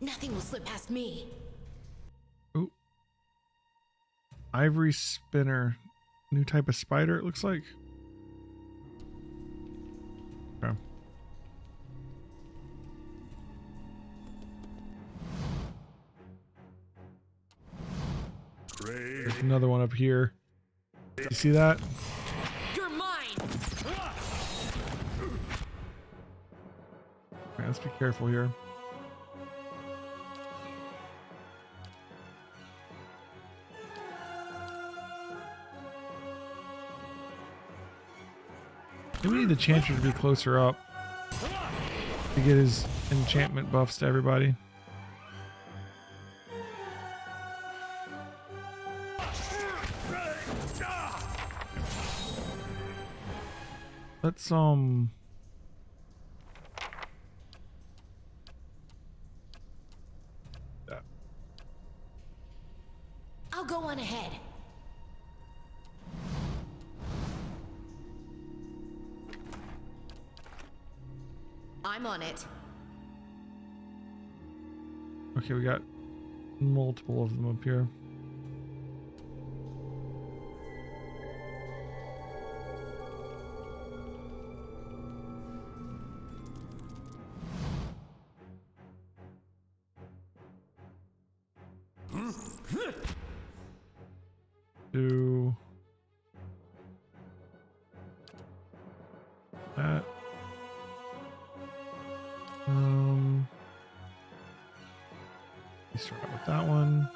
Nothing will slip past me. Ooh. Ivory spinner. New type of spider, it looks like. Okay. There's another one up here. You see that? You're mine. Okay, let's be careful here. We need the Chanter to be closer up to get his enchantment buffs to everybody. Let's I'll go on ahead. I'm on it. Okay, we got multiple of them up here. Do that. You start out with that one.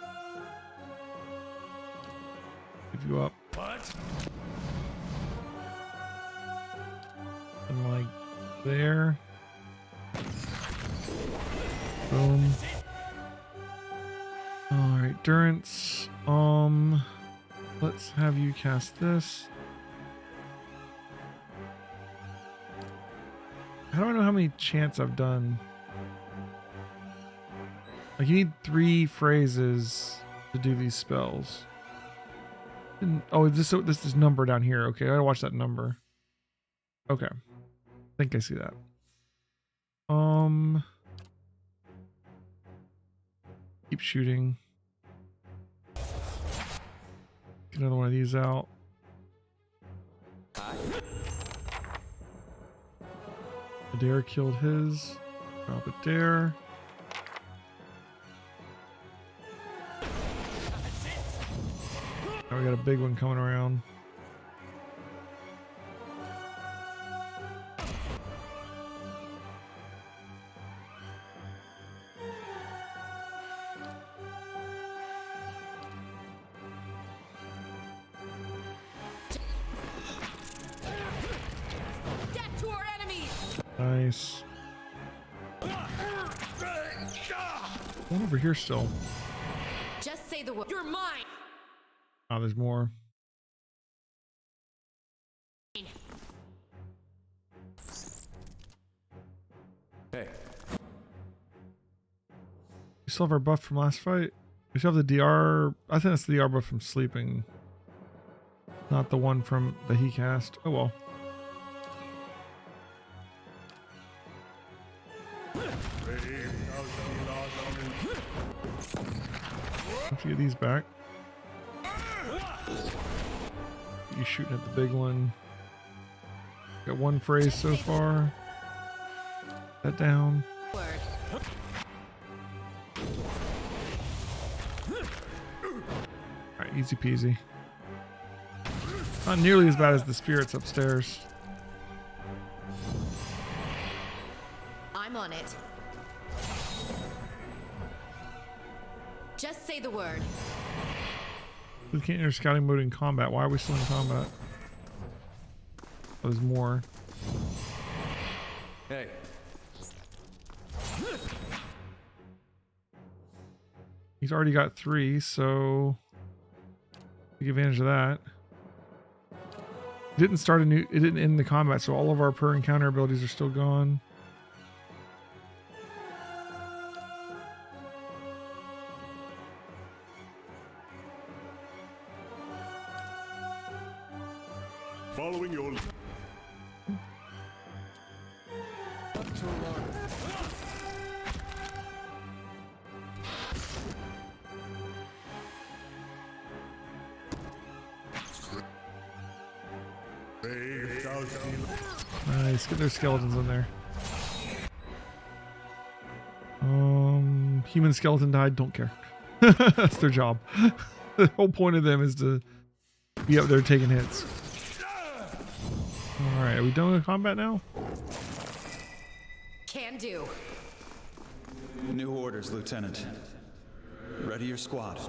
Give you up. What? And like there. Boom. Alright, Durance. Let's have you cast this. How do I know how many chants I've done? Like, you need 3 phrases to do these spells. Oh, this is number down here. Okay, I gotta watch that number. Okay. I think I see that. Keep shooting. Get another one of these out. Adair killed his. Drop it there. Now we got a big one coming around. Death to our enemies. Nice. One over here still. Just say the word. You're mine. Oh, there's more. Hey. We still have our buff from last fight. We still have the DR. I think that's the DR buff from sleeping. Not the one from that he cast. Oh well. Have to get these back. You shooting at the big one. Got one phrase so far. That down. Word. Alright, easy peasy. Not nearly as bad as the spirits upstairs. I'm on it. Just say the word. We can't enter scouting mode in combat. Why are we still in combat? There's more. Hey. He's already got 3, so take advantage of that. It didn't start a new. It didn't end the combat, so all of our per encounter abilities are still gone. Following your lead. Nice. Get their skeletons in there. Human skeleton died. Don't care. That's their job. The whole point of them is to be up there taking hits. All right, are we done with combat now? Can do. New orders, Lieutenant. Ready your squad.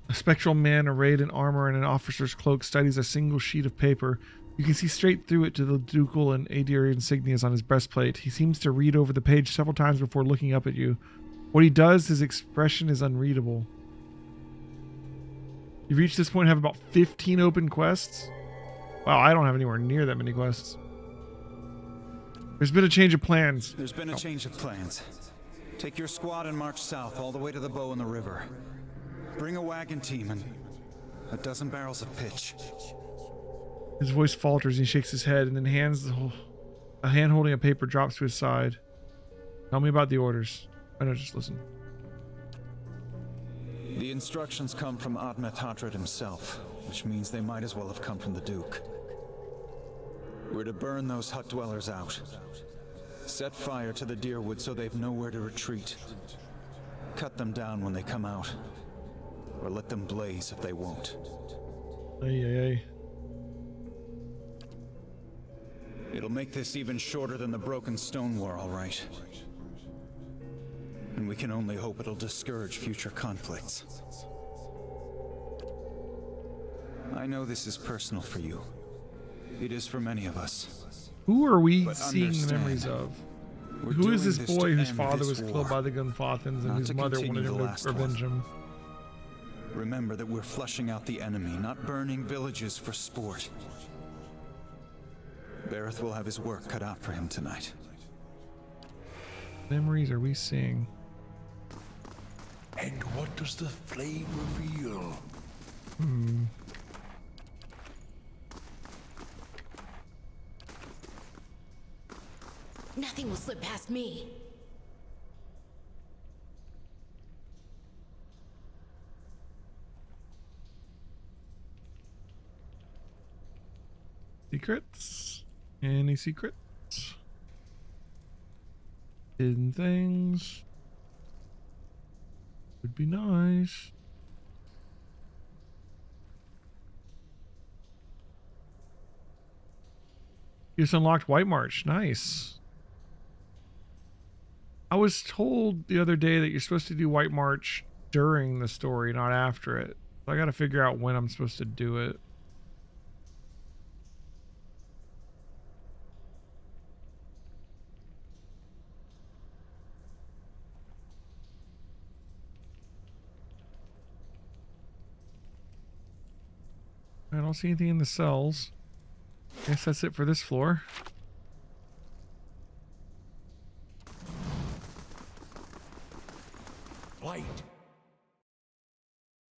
A spectral man arrayed in armor and an officer's cloak studies a single sheet of paper. You can see straight through it to the ducal and Adir insignias on his breastplate. He seems to read over the page several times before looking up at you. What he does, his expression is unreadable. You've reached this point and have about 15 open quests? Wow, I don't have anywhere near that many quests. There's been a change of plans. There's been a change of plans. Take your squad and march south all the way to the bow in the river. Bring a wagon team and a dozen barrels of pitch. His voice falters and he shakes his head and then a hand holding a paper drops to his side. Tell me about the orders. I know, just listen. The instructions come from Admet Hadred himself, which means they might as well have come from the Duke. We're to burn those hut dwellers out. Set fire to the deerwood so they've nowhere to retreat. Cut them down when they come out. Or let them blaze if they won't. Ay. It'll make this even shorter than the broken stone war, all right. And we can only hope it'll discourage future conflicts. I know this is personal for you. It is for many of us. Who are we But seeing the understand, memories of? we're Who is doing this this boy to whose end father this was killed war, by the Gunfothans and not whose to mother continue wanted him the to last revenge one. him? Remember that we're flushing out the enemy, not burning villages for sport. Bareth will have his work cut out for him tonight. Memories are we seeing? And what does the flame reveal? Nothing will slip past me. Secrets? Any secrets? Hidden things? Would be nice. You just unlocked White March. Nice. I was told the other day that you're supposed to do White March during the story, not after it. So I got to figure out when I'm supposed to do it. I don't see anything in the cells. Guess that's it for this floor. Light.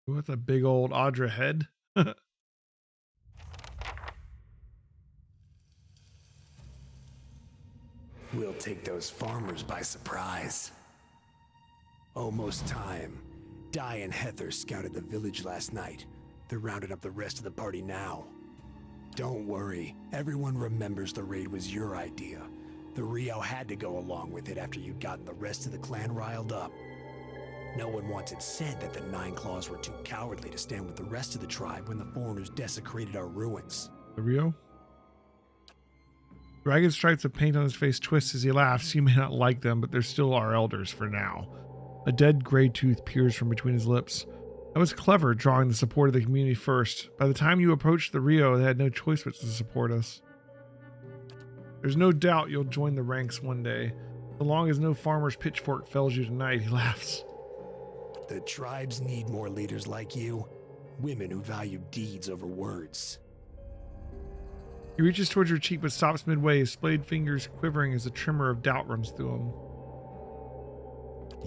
With a big old Audra head. We'll take those farmers by surprise. Almost time. Di and Heather scouted the village last night. They're rounding up the rest of the party now. Don't worry, everyone remembers the raid was your idea. The Rio had to go along with it after you'd gotten the rest of the clan riled up. No one wants it said that the Nine Claws were too cowardly to stand with the rest of the tribe when the foreigners desecrated our ruins. The Rio? Ragged stripes of paint on his face twist as he laughs. You may not like them, but they're still our elders for now. A dead gray tooth peers from between his lips. That was clever, drawing the support of the community first. By the time you approached the Rio, they had no choice but to support us. There's no doubt you'll join the ranks one day. So long as no farmer's pitchfork fells you tonight, he laughs. The tribes need more leaders like you. Women who value deeds over words. He reaches towards your cheek but stops midway, his splayed fingers quivering as a tremor of doubt runs through him.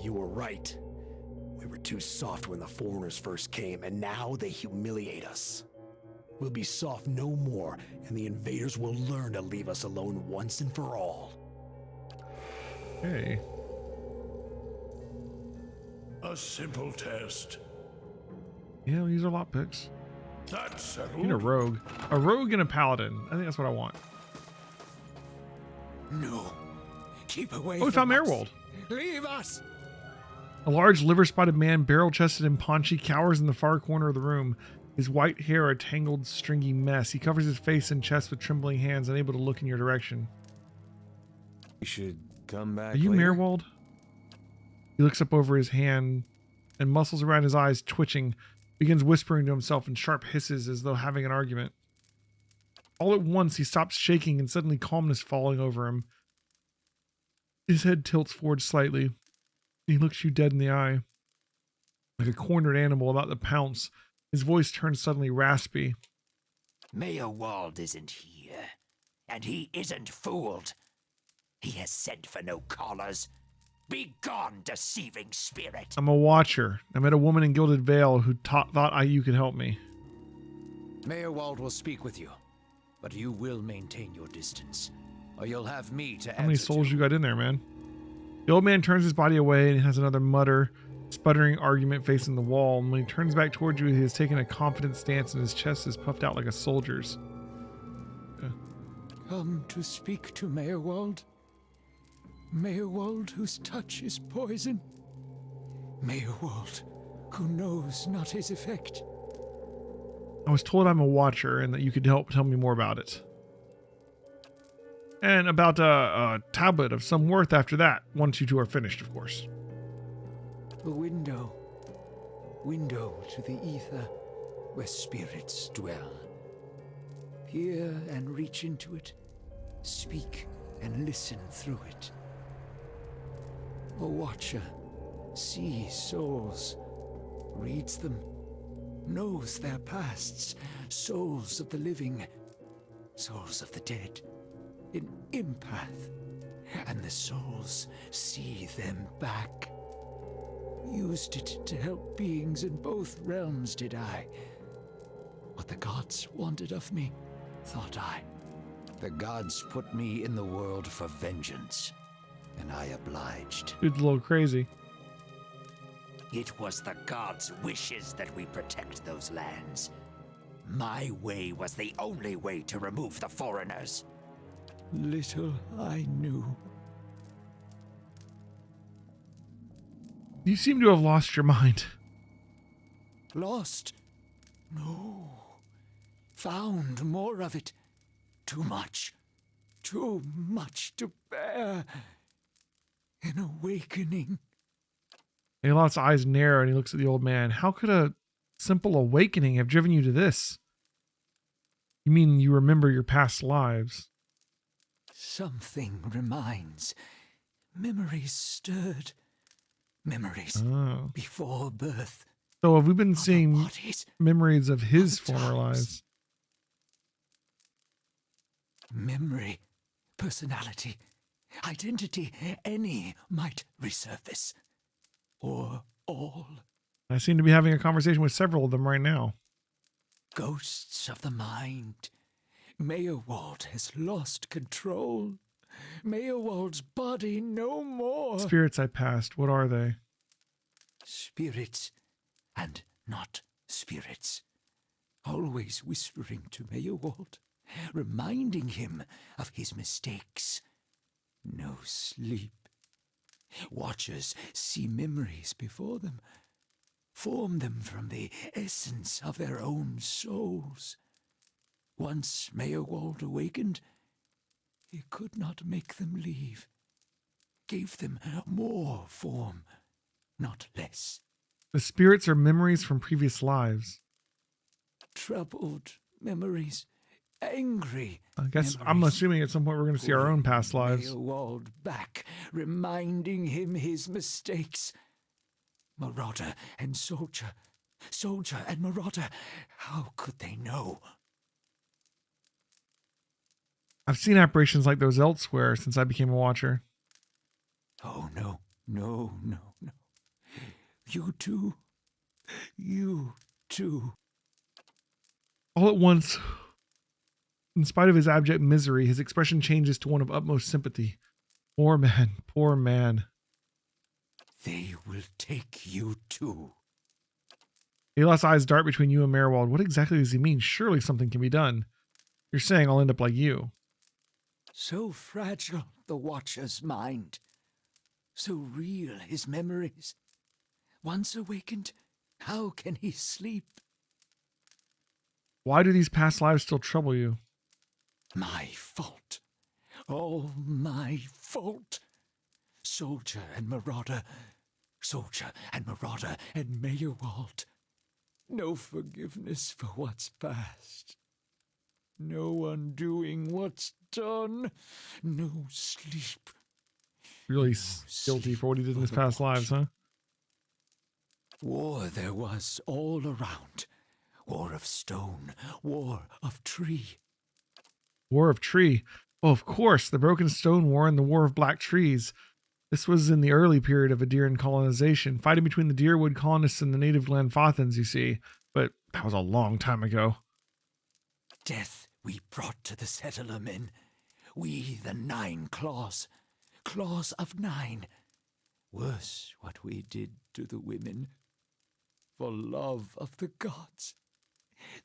You were right. We were too soft when the foreigners first came, and now they humiliate us. We'll be soft no more, and the invaders will learn to leave us alone once and for all. Hey. A simple test. Yeah, these are lockpicks. That's I need a settled. rogue. A rogue and a paladin. I think that's what I want. No. Keep away Oh, we from found us. Mayorwald. Leave us. A large liver-spotted man, barrel-chested and paunchy, cowers in the far corner of the room. His white hair a tangled, stringy mess. He covers his face and chest with trembling hands, unable to look in your direction. We should come back Are you later? Mayorwald? He looks up over his hand, and muscles around his eyes twitching, begins whispering to himself in sharp hisses as though having an argument. All at once, he stops shaking and suddenly calmness falling over him. His head tilts forward slightly. He looks you dead in the eye. Like a cornered animal about to pounce, his voice turns suddenly raspy. Mayorwald isn't here, and he isn't fooled. He has sent for no callers. Be gone, deceiving spirit. I'm a watcher. I met a woman in Gilded Vale who thought you could help me. Mayorwald will speak with you, but you will maintain your distance, or you'll have me to How many answer souls to. you got in there, man? The old man turns his body away and has another sputtering argument facing the wall. And when he turns back towards you, he has taken a confident stance and his chest is puffed out like a soldier's. Come to speak to Mayorwald. Mayorwald whose touch is poison. Mayorwald who knows not his effect. I was told I'm a watcher and that you could help tell me more about it. And about a tablet of some worth after that, once you two are finished, of course. A window. Window to the ether where spirits dwell. Peer and reach into it. Speak and listen through it. A watcher sees souls, reads them, knows their pasts, souls of the living, souls of the dead, an empath, and the souls see them back. Used it to help beings in both realms, did I? What the gods wanted of me, thought I. The gods put me in the world for vengeance, and I obliged. Dude's a little crazy. It was the gods' wishes that we protect those lands. My way was the only way to remove the foreigners. Little I knew. You seem to have lost your mind. Lost? No. Found more of it. Too much. Too much to bear. An awakening. Alot's eyes narrow and he looks at the old man. How could a simple awakening have driven you to this? You mean you remember your past lives? Something reminds. Memories stirred. Memories Oh. before birth. So have we been Other seeing bodies, memories of his other former times. lives? Memory, personality, identity, any might resurface. Or all. I seem to be having a conversation with several of them right now. Ghosts of the mind. Mayorwald has lost control. Mayorwald's body no more. Spirits I passed, what are they? Spirits and not spirits. Always whispering to Mayorwald, reminding him of his mistakes. No sleep. Watchers see memories before them, form them from the essence of their own souls. Once Mayorwald awakened, he could not make them leave. Gave them more form, not less. The spirits are memories from previous lives. Troubled memories, angry. I guess I'm memories. assuming at some point we're going to see our own past lives. Mayorwald back, reminding him his mistakes. Marauder and soldier, soldier and marauder. How could they know? I've seen apparitions like those elsewhere since I became a watcher. Oh, no, no, no, no. You too. You too. All at once, in spite of his abject misery, his expression changes to one of utmost sympathy. Poor man, poor man. They will take you too. Aelot's eyes dart between you and Merwald. What exactly does he mean? Surely something can be done. You're saying I'll end up like you. So fragile the Watcher's mind. So real his memories. Once awakened, how can he sleep? Why do these past lives still trouble you? My fault. All my fault. Soldier and marauder. Soldier and marauder and Mayerwald. No forgiveness for what's past. No undoing what's done. No sleep. Really No guilty for what he did in his the past lives, huh? War there was all around. War of stone, war of tree. War of Tree. Oh, of course, the Broken Stone War and the War of Black Trees. This was in the early period of Adirian colonization, fighting between the Deerwood colonists and the native Glenfathans, you see. But that was a long time ago. Death we brought to the settler men. We, the 9 claws. Claws of 9. Worse what we did to the women. For love of the gods.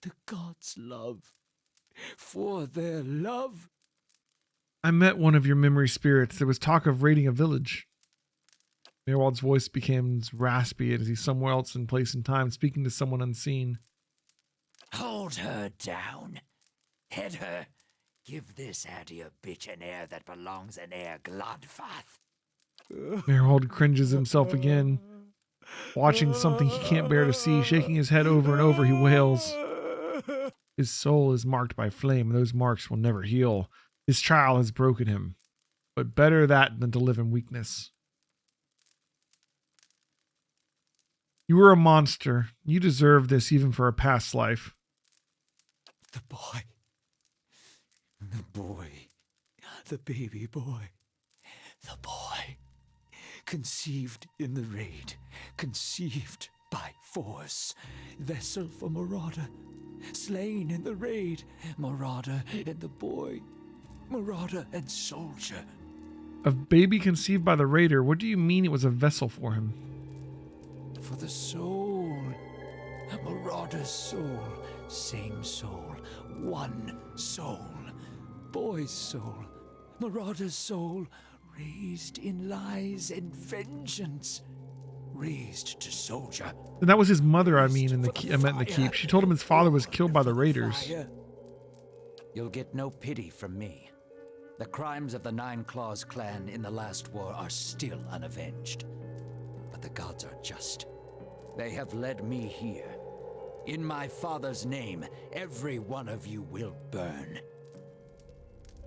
The gods' love. For their love. I met one of your memory spirits. There was talk of raiding a village. Merwald's voice became raspy as he's somewhere else in place and time, speaking to someone unseen. Hold her down. Head her. Give this addy a bitch an air that belongs in Air Glodfath. Merwald cringes himself again. Watching something he can't bear to see, shaking his head over and over, he wails. His soul is marked by flame, and those marks will never heal. His child has broken him. But better that than to live in weakness. You were a monster. You deserve this even for a past life. The boy. The boy. The baby boy. The boy. Conceived in the raid. Conceived by force. Vessel for marauder. Slain in the raid. Marauder and the boy. Marauder and soldier. A baby conceived by the raider? What do you mean it was a vessel for him? For the soul. Marauder's soul. Same soul. One soul. Boy's soul. Marauder's soul. Raised in lies and vengeance. Raised to soldier. And that was his mother, I mean, Raised I for met in the fire. keep. She told him his father was killed by the For raiders. fire. You'll get no pity from me. The crimes of the 9 Claws clan in the last war are still unavenged. But the gods are just. They have led me here. In my father's name, every one of you will burn.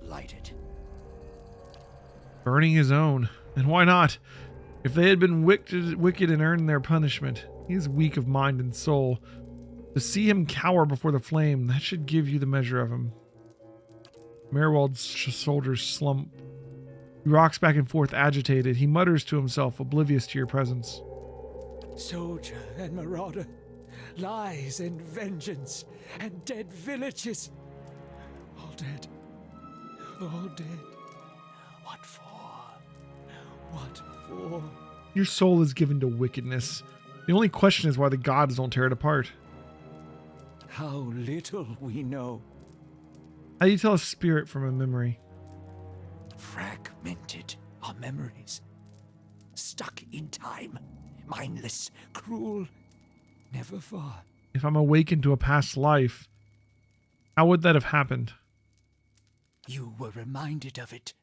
Light it. Burning his own. And why not? If they had been wicked and earned their punishment, he is weak of mind and soul. To see him cower before the flame, that should give you the measure of him. Merwald's shoulders slump. He rocks back and forth, agitated. He mutters to himself, oblivious to your presence. Soldier and marauder. Lies and vengeance. And dead villages. All dead. All dead. What for? What for? Your soul is given to wickedness. The only question is why the gods don't tear it apart. How little we know. How do you tell a spirit from a memory? Fragmented our memories. Stuck in time. Mindless, cruel, never far. If I'm awakened to a past life, how would that have happened? You were reminded of it.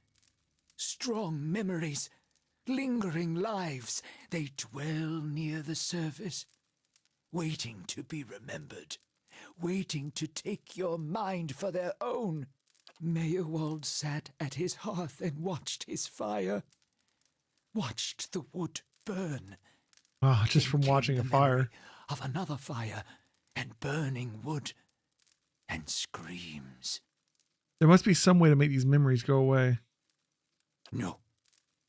Strong memories, lingering lives, they dwell near the surface, waiting to be remembered, waiting to take your mind for their own. Mayerwald sat at his hearth and watched his fire, watched the wood burn. Oh, just Then from came watching the a fire. memory of another fire, and burning wood, and screams. There must be some way to make these memories go away. No.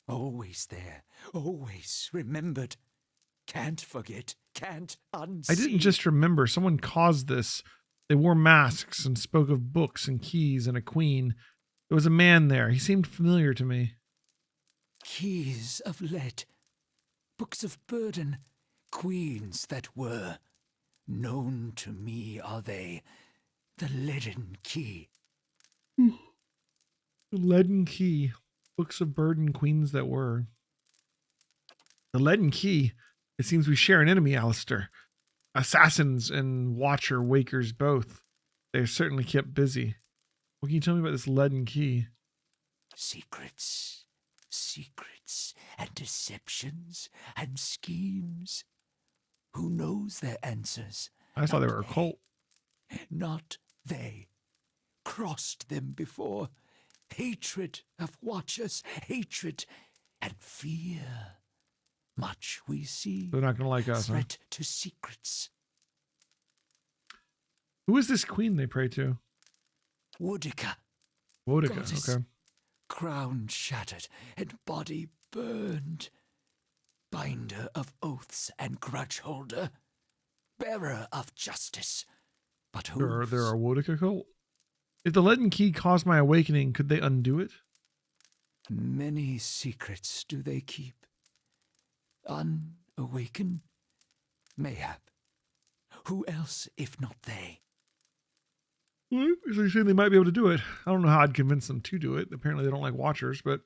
Always there. Always remembered. Can't forget. Can't unsee. I didn't just remember. Someone caused this. They wore masks and spoke of books and keys and a queen. There was a man there. He seemed familiar to me. Keys of lead. Books of burden. Queens that were. Known to me are they, the leaden key. The leaden key. Books of burden, queens that were. The leaden key. It seems we share an enemy, Alistair. Assassins and watcher wakers both. They are certainly kept busy. What can you tell me about this leaden key? Secrets, secrets, and deceptions, and schemes. Who knows their answers? I thought they were a cult. Not they. Crossed them before. Hatred of watchers, hatred and fear. Much we see. They're not going to like us, huh? Threat to secrets. Who is this queen they pray to? Woodica. Wodica, Goddess. okay. Crown shattered and body burned. Binder of oaths and grudge holder. Bearer of justice. But who? They're a Wodica cult? If the leaden key caused my awakening, could they undo it? Many secrets do they keep. Unawaken? Mayhap. Who else if not they? So you're saying they might be able to do it. I don't know how I'd convince them to do it. Apparently they don't like watchers, but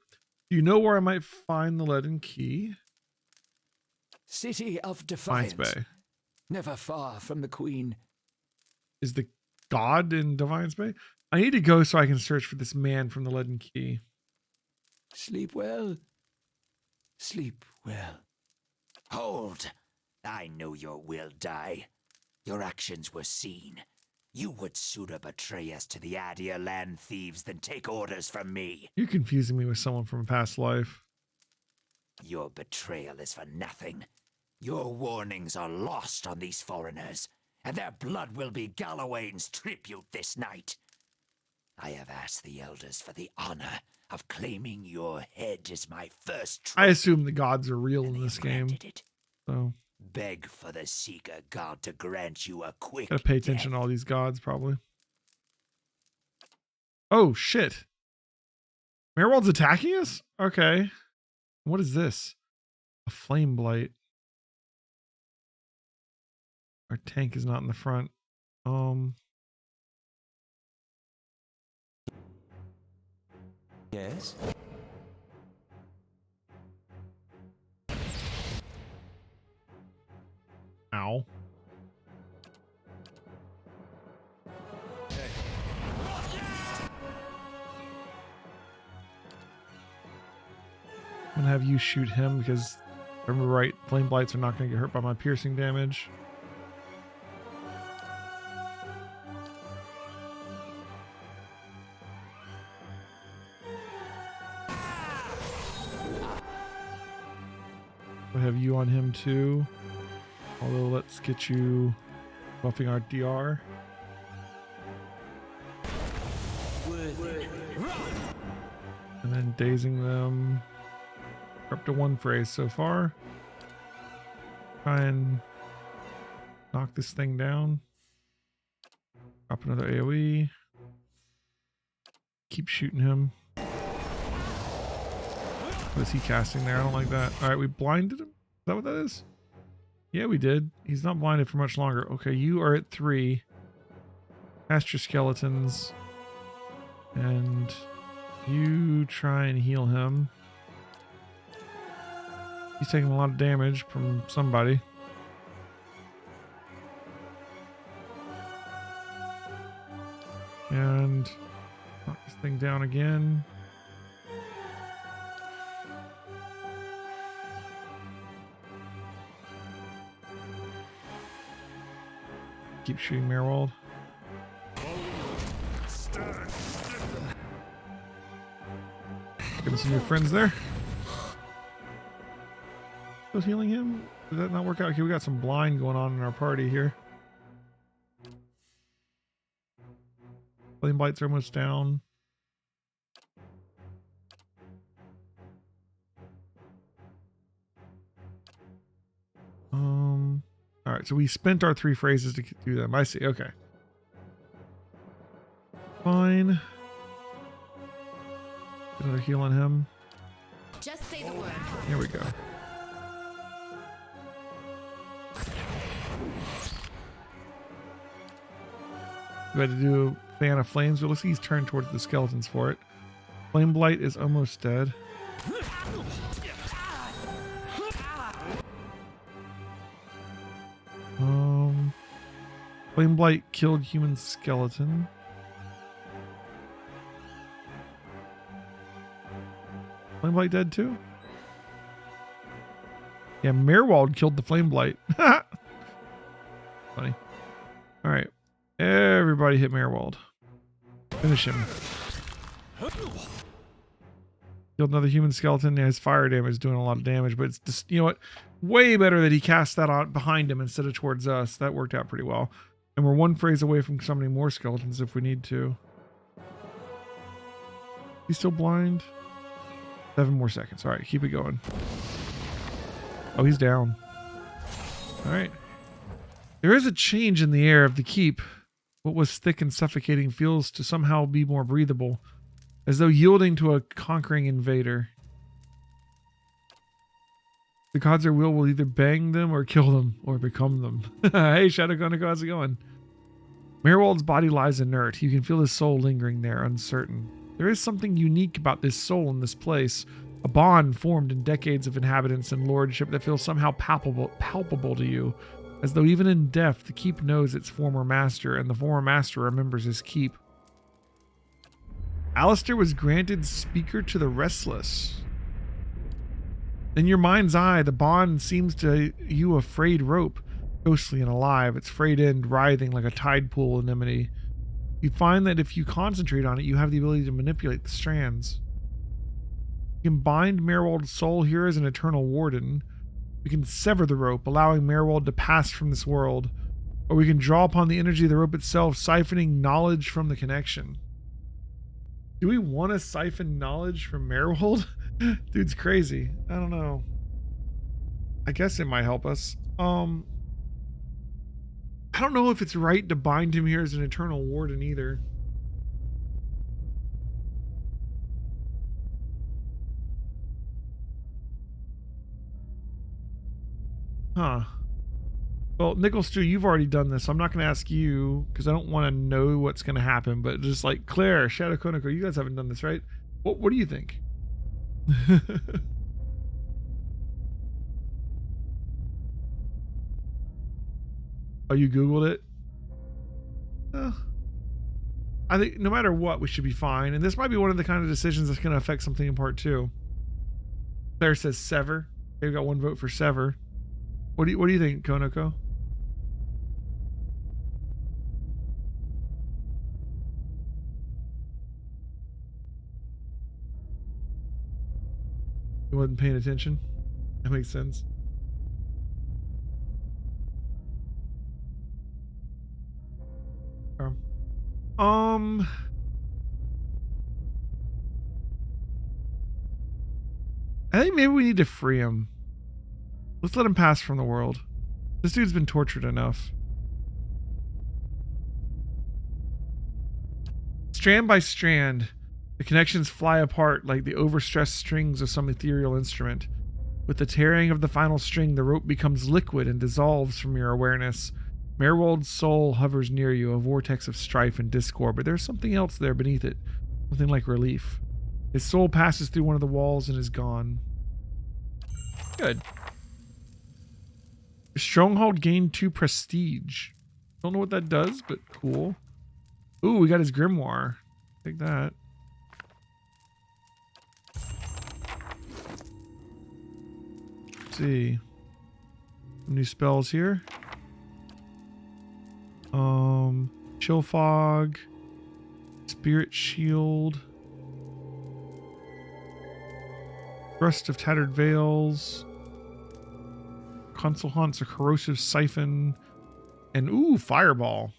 do you know where I might find the leaden key? City of Defiance. Bay. Never far from the Queen. Is the god in Defiance Bay? I need to go so I can search for this man from the leaden key. Sleep well. Sleep well. Hold! I know your will, Die. Your actions were seen. You would sooner betray us to the Adir land thieves than take orders from me. You're confusing me with someone from a past life. Your betrayal is for nothing. Your warnings are lost on these foreigners, and their blood will be Gallowayne's tribute this night. I have asked the elders for the honor of claiming your head as my first trophy. I assume the gods are real and in they this have game. granted it. So Beg for the Seeker God to grant you a quick gotta pay attention to all these gods, probably. Oh, shit. Merwald's attacking us? Okay. What is this? A flame blight. Our tank is not in the front. Yes? Ow. I'm gonna have you shoot him because, if I remember right, flame blights are not gonna get hurt by my piercing damage. We'll have you on him too. Although let's get you buffing our DR. And then dazing them. We're up to one phrase so far. Try and knock this thing down. Drop another AoE. Keep shooting him. What is he casting there? I don't like that. Alright, we blinded him? Is that what that is? Yeah, we did. He's not blinded for much longer. Okay, you are at 3. Cast your skeletons. And you try and heal him. He's taking a lot of damage from somebody. And knock this thing down again. Keep shooting Merwald. Give us some new friends there. Was healing him? Did that not work out? Okay, we got some blind going on in our party here. Flame blights are almost down. All right, so we spent our 3 phrases to do them. I see. Okay. Fine. Get another heal on him. Just say the word. Here we go. We had to do a fan of flames, but let's see he's turned towards the skeletons for it. Flame Blight is almost dead. Flame Blight killed human skeleton. Flame Blight dead too? Yeah, Merwald killed the Flame Blight. Funny. Alright. Everybody hit Merwald. Finish him. Killed another human skeleton. Yeah, his fire damage is doing a lot of damage, but it's just, you know what? Way better that he cast that on behind him instead of towards us. That worked out pretty well. And we're one phrase away from summoning more skeletons if we need to. He's still blind? 7 more seconds. Alright, keep it going. Oh, he's down. Alright. There is a change in the air of the keep. What was thick and suffocating feels to somehow be more breathable, as though yielding to a conquering invader. The gods at will either bang them or kill them or become them. Hey, Shadow Gunnico, how's it going? Merwald's body lies inert. You can feel his soul lingering there, uncertain. There is something unique about this soul in this place, a bond formed in decades of inhabitants and lordship that feels somehow palpable to you, as though even in death the keep knows its former master, and the former master remembers his keep. Alistair was granted Speaker to the Restless. In your mind's eye, the bond seems to you a frayed rope, ghostly and alive, its frayed end writhing like a tide pool anemone. You find that if you concentrate on it, you have the ability to manipulate the strands. You can bind Merwald's soul here as an eternal warden. We can sever the rope, allowing Merwald to pass from this world. Or we can draw upon the energy of the rope itself, siphoning knowledge from the connection. Do we want to siphon knowledge from Merwald? Dude's crazy. I don't know. I guess it might help us. I don't know if it's right to bind him here as an eternal warden either. Huh. Well, Nickel Stew, you've already done this, so I'm not going to ask you because I don't want to know what's going to happen. But just like Claire, Shadow Koniko, you guys haven't done this, right? What do you think? Oh, you Googled it? I think no matter what, we should be fine. And this might be one of the kind of decisions that's going to affect something in part 2. Claire says sever. They've got 1 vote for sever. What do you think, Konoko? You wasn't paying attention? That makes sense. I think maybe we need to free him. Let's let him pass from the world. This dude's been tortured enough. Strand by strand, the connections fly apart like the overstressed strings of some ethereal instrument. With the tearing of the final string, the rope becomes liquid and dissolves from your awareness. Merwald's soul hovers near you, a vortex of strife and discord, but there's something else there beneath it, something like relief. His soul passes through one of the walls and is gone. Good. Stronghold gained 2 prestige. Don't know what that does, but cool. Ooh, we got his grimoire. Take that. Let's see. Some new spells here. Chill Fog, Spirit Shield, Rust of Tattered Veils, Console Haunts, a Corrosive Siphon, and ooh, Fireball.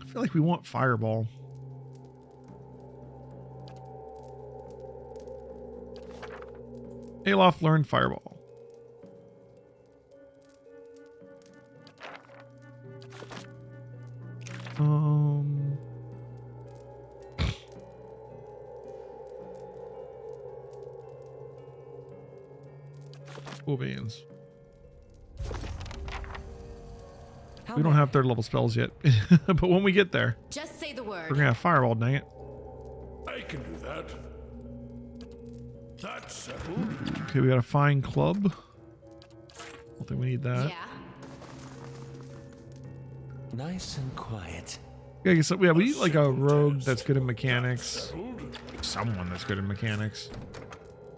I feel like we want Fireball. Alof learned Fireball. Cool beans. We don't have third level spells yet, but when we get there, Just say the we're word. gonna have fireball. Dang it. I can do that. That's settled. Okay, we got a fine club. Don't think we need that. Yeah. Nice and quiet. Yeah, I guess, yeah, we need like a rogue that's good at mechanics. Settled. Someone that's good at mechanics.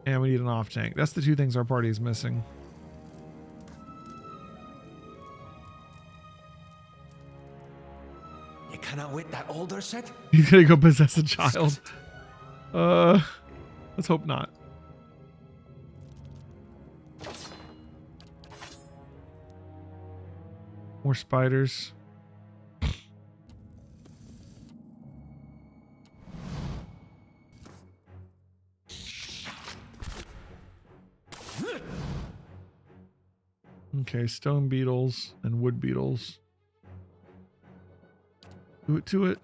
And we need an off tank. That's the two things our party is missing. You cannot wait that older set? He's gonna go possess a child. Let's hope not. More spiders. Okay, stone beetles and wood beetles. Do it to it.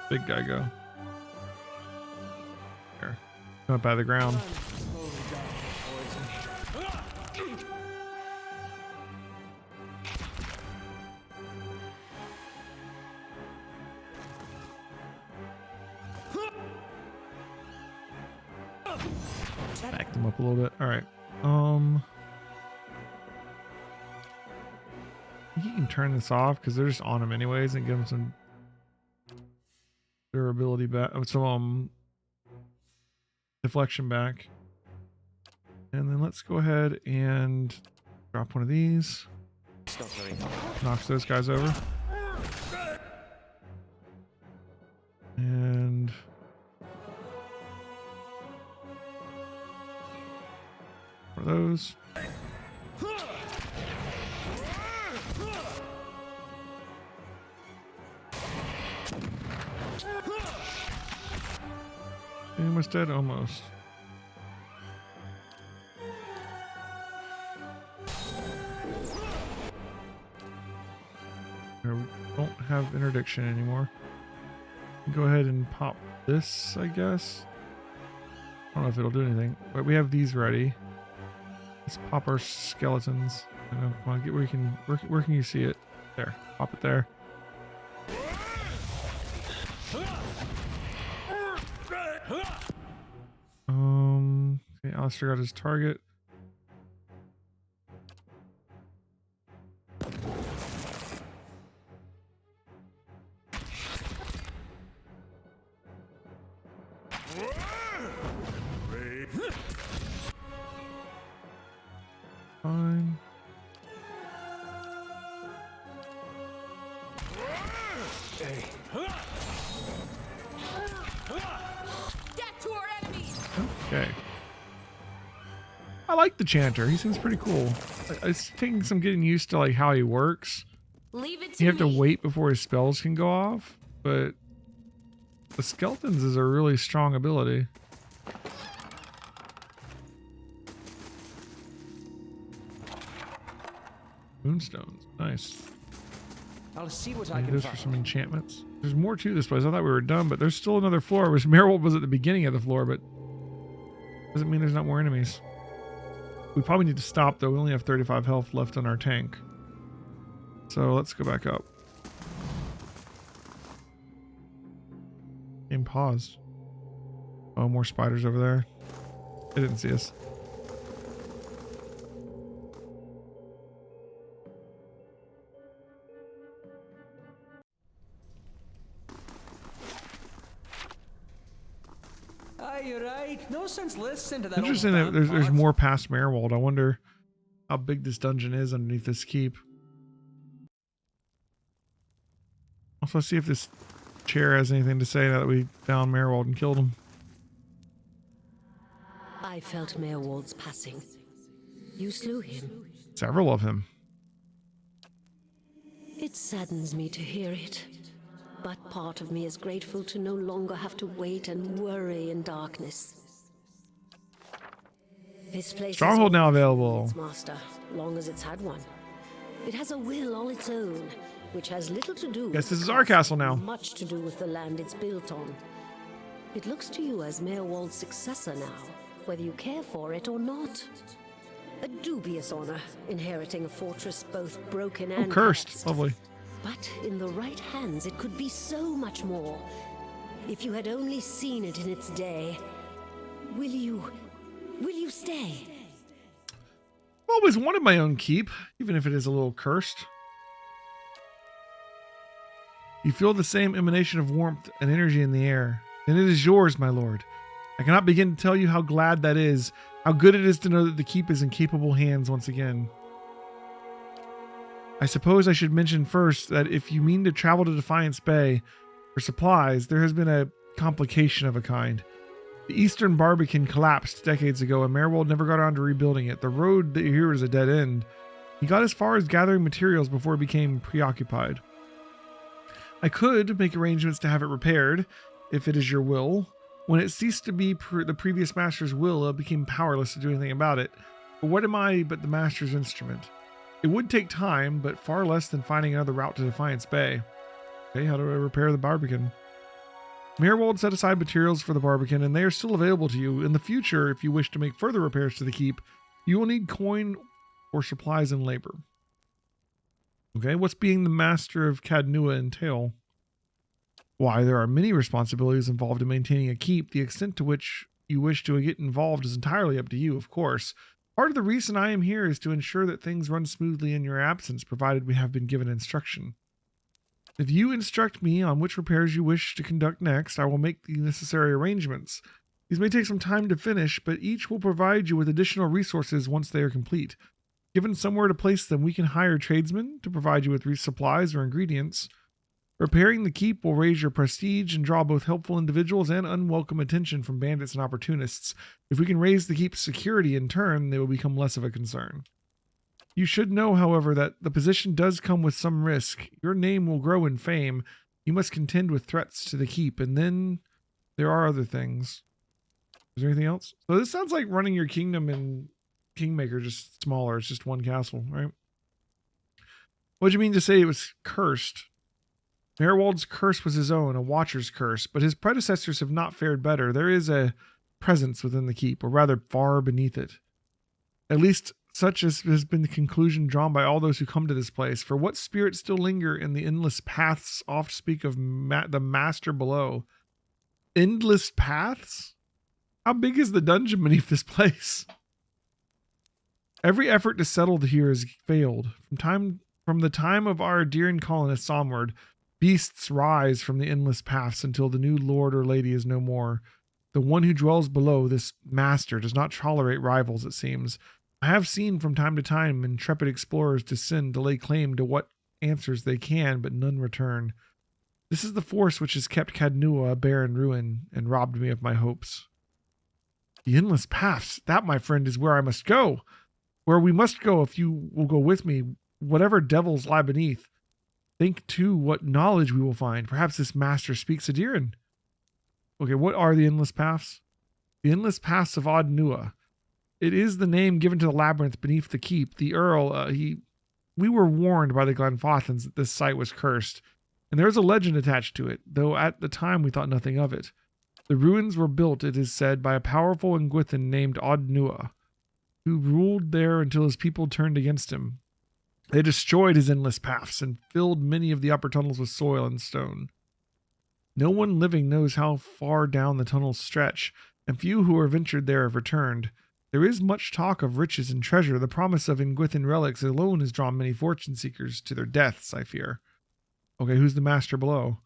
Big guy go. There. Up by the ground. Back them up a little bit. All right. I think you can turn this off because they're just on them anyways and give them some durability back. Some deflection back. And then let's go ahead and drop one of these. Knocks those guys over. And for those. Almost dead, almost. There, we don't have interdiction anymore. Go ahead and pop this, I guess. I don't know if it'll do anything, but we have these ready. Let's pop our skeletons. Come on, get where you can. Where can you see it? There, pop it there. Okay, Alistair got his target. Fine. Hey, Death to our enemies. Okay. I like the chanter. He seems pretty cool. It's taking some getting used to like how he works. Leave it to You have to me. wait before his spells can go off, but the skeletons is a really strong ability. Moonstones, nice. I'll see what I Need can those for find. some enchantments. There's more to this place. I thought we were done, but there's still another floor. Which Marigold was at the beginning of the floor, but doesn't mean there's not more enemies. We probably need to stop though. We only have 35 health left on our tank. So let's go back up. Game paused. Oh, more spiders over there. They didn't see us. Aye, you're right. No sense listening to that. Interesting that there's more past Marigold. I wonder how big this dungeon is underneath this keep. Also, see if this chair has anything to say now that we found Marigold and killed him. I felt Merwald's passing. You slew him. Several of him. It saddens me to hear it. But part of me is grateful to no longer have to wait and worry in darkness. This place Stronghold is now always available. its master, long as it's had one. It has a will all its own, which has little to do Guess with this the is our castle now. much to do with the land it's built on. It looks to you as Mayor Wald's successor now, whether you care for it or not. A dubious honor, inheriting a fortress both broken and Cursed. hexed. Lovely. But in the right hands, it could be so much more. If you had only seen it in its day. Will you stay? I've always wanted my own keep, even if it is a little cursed. You feel the same emanation of warmth and energy in the air. Then it is yours, my lord. I cannot begin to tell you how glad that is, how good it is to know that the keep is in capable hands once again. I suppose I should mention first that if you mean to travel to Defiance Bay for supplies, there has been a complication of a kind. The Eastern Barbican collapsed decades ago, and Mayor Wald never got around to rebuilding it. The road that here is a dead end. He got as far as gathering materials before he became preoccupied. I could make arrangements to have it repaired, if it is your will. When it ceased to be the previous master's will, it became powerless to do anything about it. But what am I but the master's instrument? It would take time, but far less than finding another route to Defiance Bay. Okay, how do I repair the Barbican? Mayor Wald set aside materials for the Barbican, and they are still available to you. In the future, if you wish to make further repairs to the keep, you will need coin or supplies and labor. Okay, what's being the master of Cadnua entail? Why, there are many responsibilities involved in maintaining a keep. The extent to which you wish to get involved is entirely up to you, of course. Part of the reason I am here is to ensure that things run smoothly in your absence, provided we have been given instruction. If you instruct me on which repairs you wish to conduct next, I will make the necessary arrangements. These may take some time to finish, but each will provide you with additional resources once they are complete. Given somewhere to place them, we can hire tradesmen to provide you with supplies or ingredients. Repairing the keep will raise your prestige and draw both helpful individuals and unwelcome attention from bandits and opportunists. If we can raise the keep's security in turn, they will become less of a concern. You should know, however, that the position does come with some risk. Your name will grow in fame. You must contend with threats to the keep, and then there are other things. Is there anything else? So this sounds like running your kingdom in Kingmaker, just smaller. It's just one castle, right? What do you mean to say it was cursed? Mayor Wald's curse was his own, a watcher's curse, but his predecessors have not fared better. There is a presence within the keep, or rather far beneath it. At least such has been the conclusion drawn by all those who come to this place. For what spirits still linger in the endless paths oft speak of the master below. Endless paths? How big is the dungeon beneath this place? Every effort to settle here has failed. From the time of our Deering colonists onward, beasts rise from the endless paths until the new lord or lady is no more. The one who dwells below, this master, does not tolerate rivals, it seems. I have seen from time to time intrepid explorers descend to lay claim to what answers they can, but none return. This is the force which has kept Cadnua a barren ruin and robbed me of my hopes. The endless paths, that, my friend, is where I must go. Where we must go if you will go with me, whatever devils lie beneath. Think, too, what knowledge we will find. Perhaps this master speaks Adiran. Okay, what are the endless paths? The endless paths of Adnua. It is the name given to the labyrinth beneath the keep. The Earl, we were warned by the Glenfothans that this site was cursed, and there is a legend attached to it, though at the time we thought nothing of it. The ruins were built, it is said, by a powerful Ingwithan named Adnua, who ruled there until his people turned against him. They destroyed his endless paths and filled many of the upper tunnels with soil and stone. No one living knows how far down the tunnels stretch, and few who are ventured there have returned. There is much talk of riches and treasure. The promise of Ingwithan relics alone has drawn many fortune seekers to their deaths, I fear. Okay, who's the master below?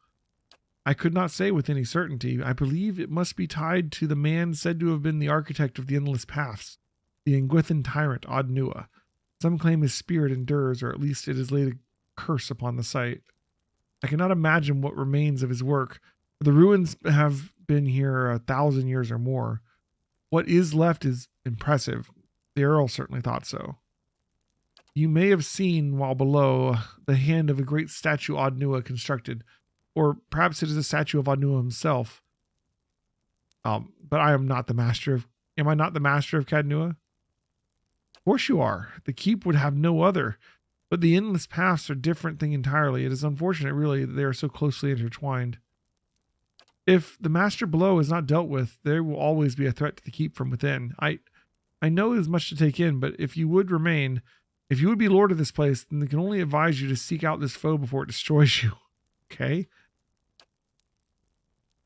I could not say with any certainty. I believe it must be tied to the man said to have been the architect of the endless paths, the Ingwithan tyrant Adnua. Some claim his spirit endures, or at least it has laid a curse upon the site. I cannot imagine what remains of his work. The ruins have been here 1,000 years or more. What is left is impressive. The Earl certainly thought so. You may have seen, while below, the hand of a great statue Adnua constructed, or perhaps it is a statue of Adnua himself. But I am not the master of... Am I not the master of Cadnua? Of course you are. The keep would have no other. But the endless paths are a different thing entirely. It is unfortunate, really, that they are so closely intertwined. If the master below is not dealt with, there will always be a threat to the keep from within. I know it is much to take in, but if you would be lord of this place, then they can only advise you to seek out this foe before it destroys you. Okay?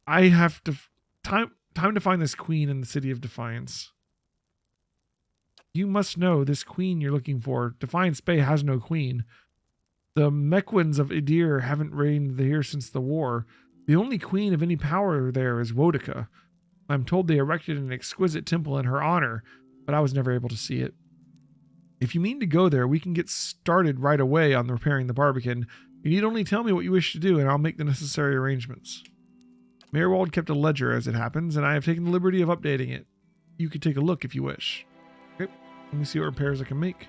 I have to... Time to find this queen in the city of Defiance. You must know this queen you're looking for. Defiance Bay has no queen. The Mequins of Idir haven't reigned here since the war. The only queen of any power there is Wodica. I'm told they erected an exquisite temple in her honor, but I was never able to see it. If you mean to go there, we can get started right away on repairing the Barbican. You need only tell me what you wish to do, and I'll make the necessary arrangements. Mayorwald kept a ledger as it happens, and I have taken the liberty of updating it. You could take a look if you wish. Okay, let me see what repairs I can make.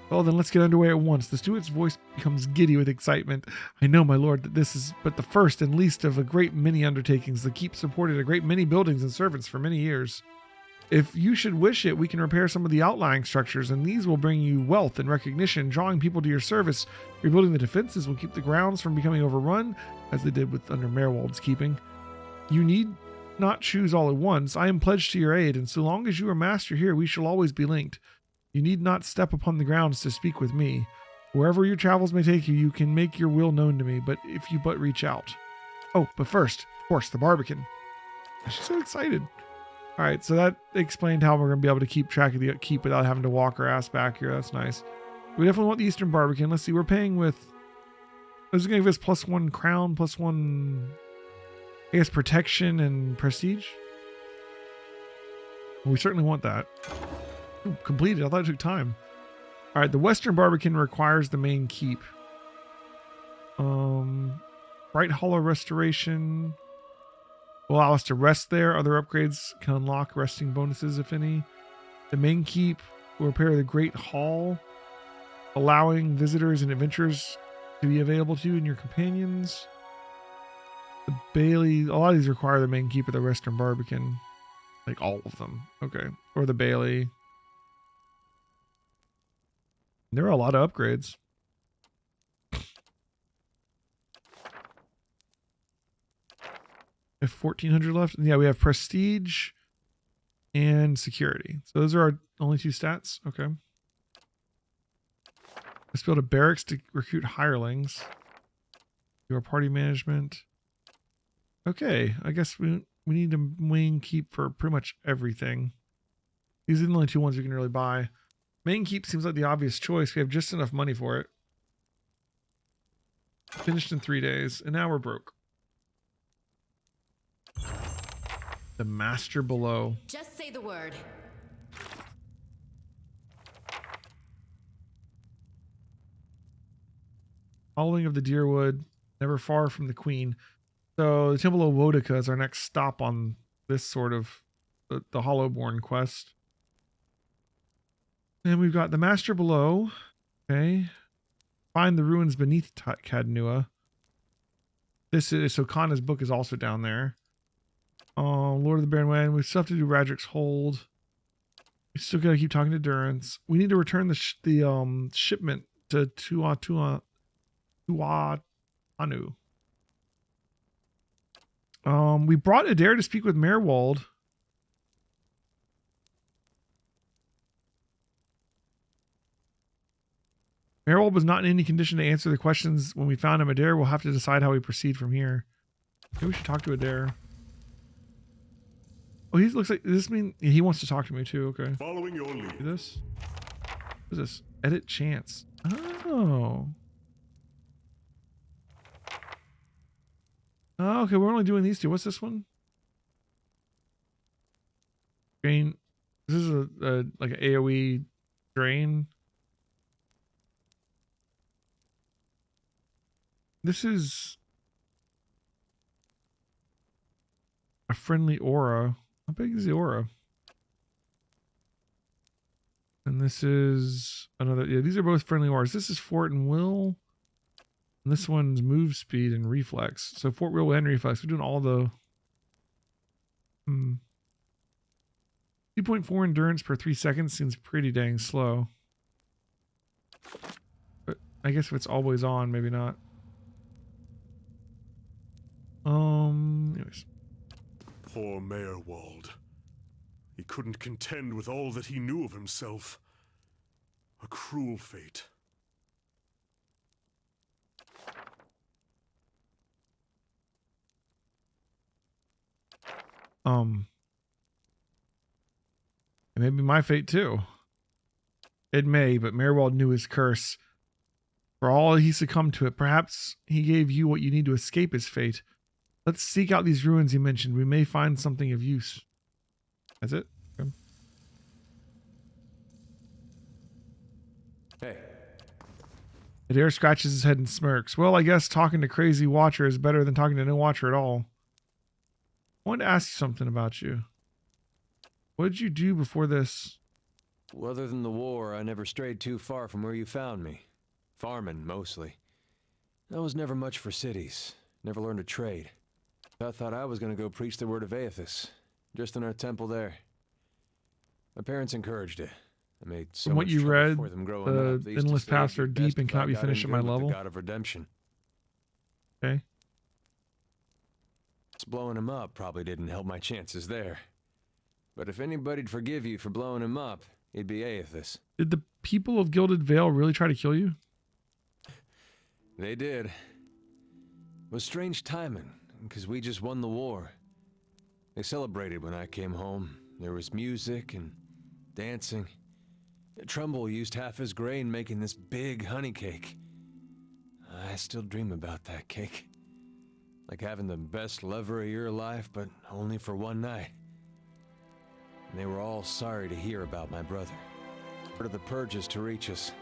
Well, then let's get underway at once. The steward's voice becomes giddy with excitement. I know, my lord, that this is but the first and least of a great many undertakings. The keep supported a great many buildings and servants for many years. If you should wish it, we can repair some of the outlying structures, and these will bring you wealth and recognition, drawing people to your service. Rebuilding the defenses will keep the grounds from becoming overrun, as they did with under Mayorwald's keeping. You need not choose all at once. I am pledged to your aid, and so long as you are master here, we shall always be linked. You need not step upon the grounds to speak with me. Wherever your travels may take you, you can make your will known to me, but if you but reach out. Oh, but first, of course, the Barbican. She's so excited. All right, so that explained how we're going to be able to keep track of the keep without having to walk our ass back here. That's nice. We definitely want the Eastern Barbican. Let's see, we're paying with... This is going to give us +1 crown, +1, I guess, protection and prestige. Well, we certainly want that. Ooh, completed. I thought it took time. All right, the Western Barbican requires the main keep. Bright Hollow Restoration will allow us to rest there. Other upgrades can unlock resting bonuses, if any. The main keep will repair the Great Hall, allowing visitors and adventurers to be available to you and your companions. The Bailey, a lot of these require the main keep of the Western Barbican. Like all of them. Okay. Or the Bailey. There are a lot of upgrades. We have 1,400 left. Yeah, we have prestige and security. So those are our only two stats. Okay. Let's build a barracks to recruit hirelings. Do our party management. Okay, I guess we need a main keep for pretty much everything. These are the only two ones we can really buy. Main keep seems like the obvious choice. We have just enough money for it. Finished in 3 days, and now we're broke. The master below. Just say the word. Following of the Deerwood, never far from the Queen. So the Temple of Wodica is our next stop on this sort of the Hollowborn quest. And we've got the Master below. Okay. Find the ruins beneath Cadnua. This is, so Kana's book is also down there. Lord of the Barren Way. We still have to do Radrick's Hold. We still gotta keep talking to Durance. We need to return the shipment to Tuatanu. We brought Adair to speak with Mayorwald. Mayorwald was not in any condition to answer the questions when we found him. Adair will have to decide how we proceed from here. Maybe we should talk to Adair. Oh, he looks like, does this mean he wants to talk to me too? Okay. Following your lead. Do this. What is this? Edit chance. Oh. Oh, okay, we're only doing these two. What's this one? Drain. This is a like an AoE drain. This is a friendly aura. How big is the aura? And this is another. Yeah, these are both friendly auras. This is Fort and Will. And this one's move speed and reflex. So Fort, Will, and reflex. We're doing all the 2.4 endurance per 3 seconds seems pretty dang slow. I guess if it's always on, maybe not. Anyways. Poor Mayorwald. He couldn't contend with all that he knew of himself. A cruel fate. It may be my fate too. It may, but Merwald knew his curse. For all he succumbed to it, perhaps he gave you what you need to escape his fate. Let's seek out these ruins you mentioned. We may find something of use. That's it? Okay. Hey. Adair scratches his head and smirks. Well, I guess talking to Crazy Watcher is better than talking to no Watcher at all. I wanted to ask you something about you. What did you do before this? Well, other than the war, I never strayed too far from where you found me. Farming, mostly. I was never much for cities. Never learned a trade. I thought I was going to go preach the word of Aethys. Just in our temple there. My parents encouraged it. I made so From what much you trouble read, for them growing the up. They used to endless say it'd paths be are best deep and if cannot I be got finished in at my good with the level. God of Redemption. Okay. Blowing him up probably didn't help my chances there. But if anybody'd forgive you for blowing him up, it'd be Aethys. Did the people of Gilded Vale really try to kill you? They did. It was strange timing, because we just won the war. They celebrated when I came home. There was music and dancing. Trumbull used half his grain making this big honey cake. I still dream about that cake. Like having the best lover of your life, but only for one night. And they were all sorry to hear about my brother. Part of the purges to reach us.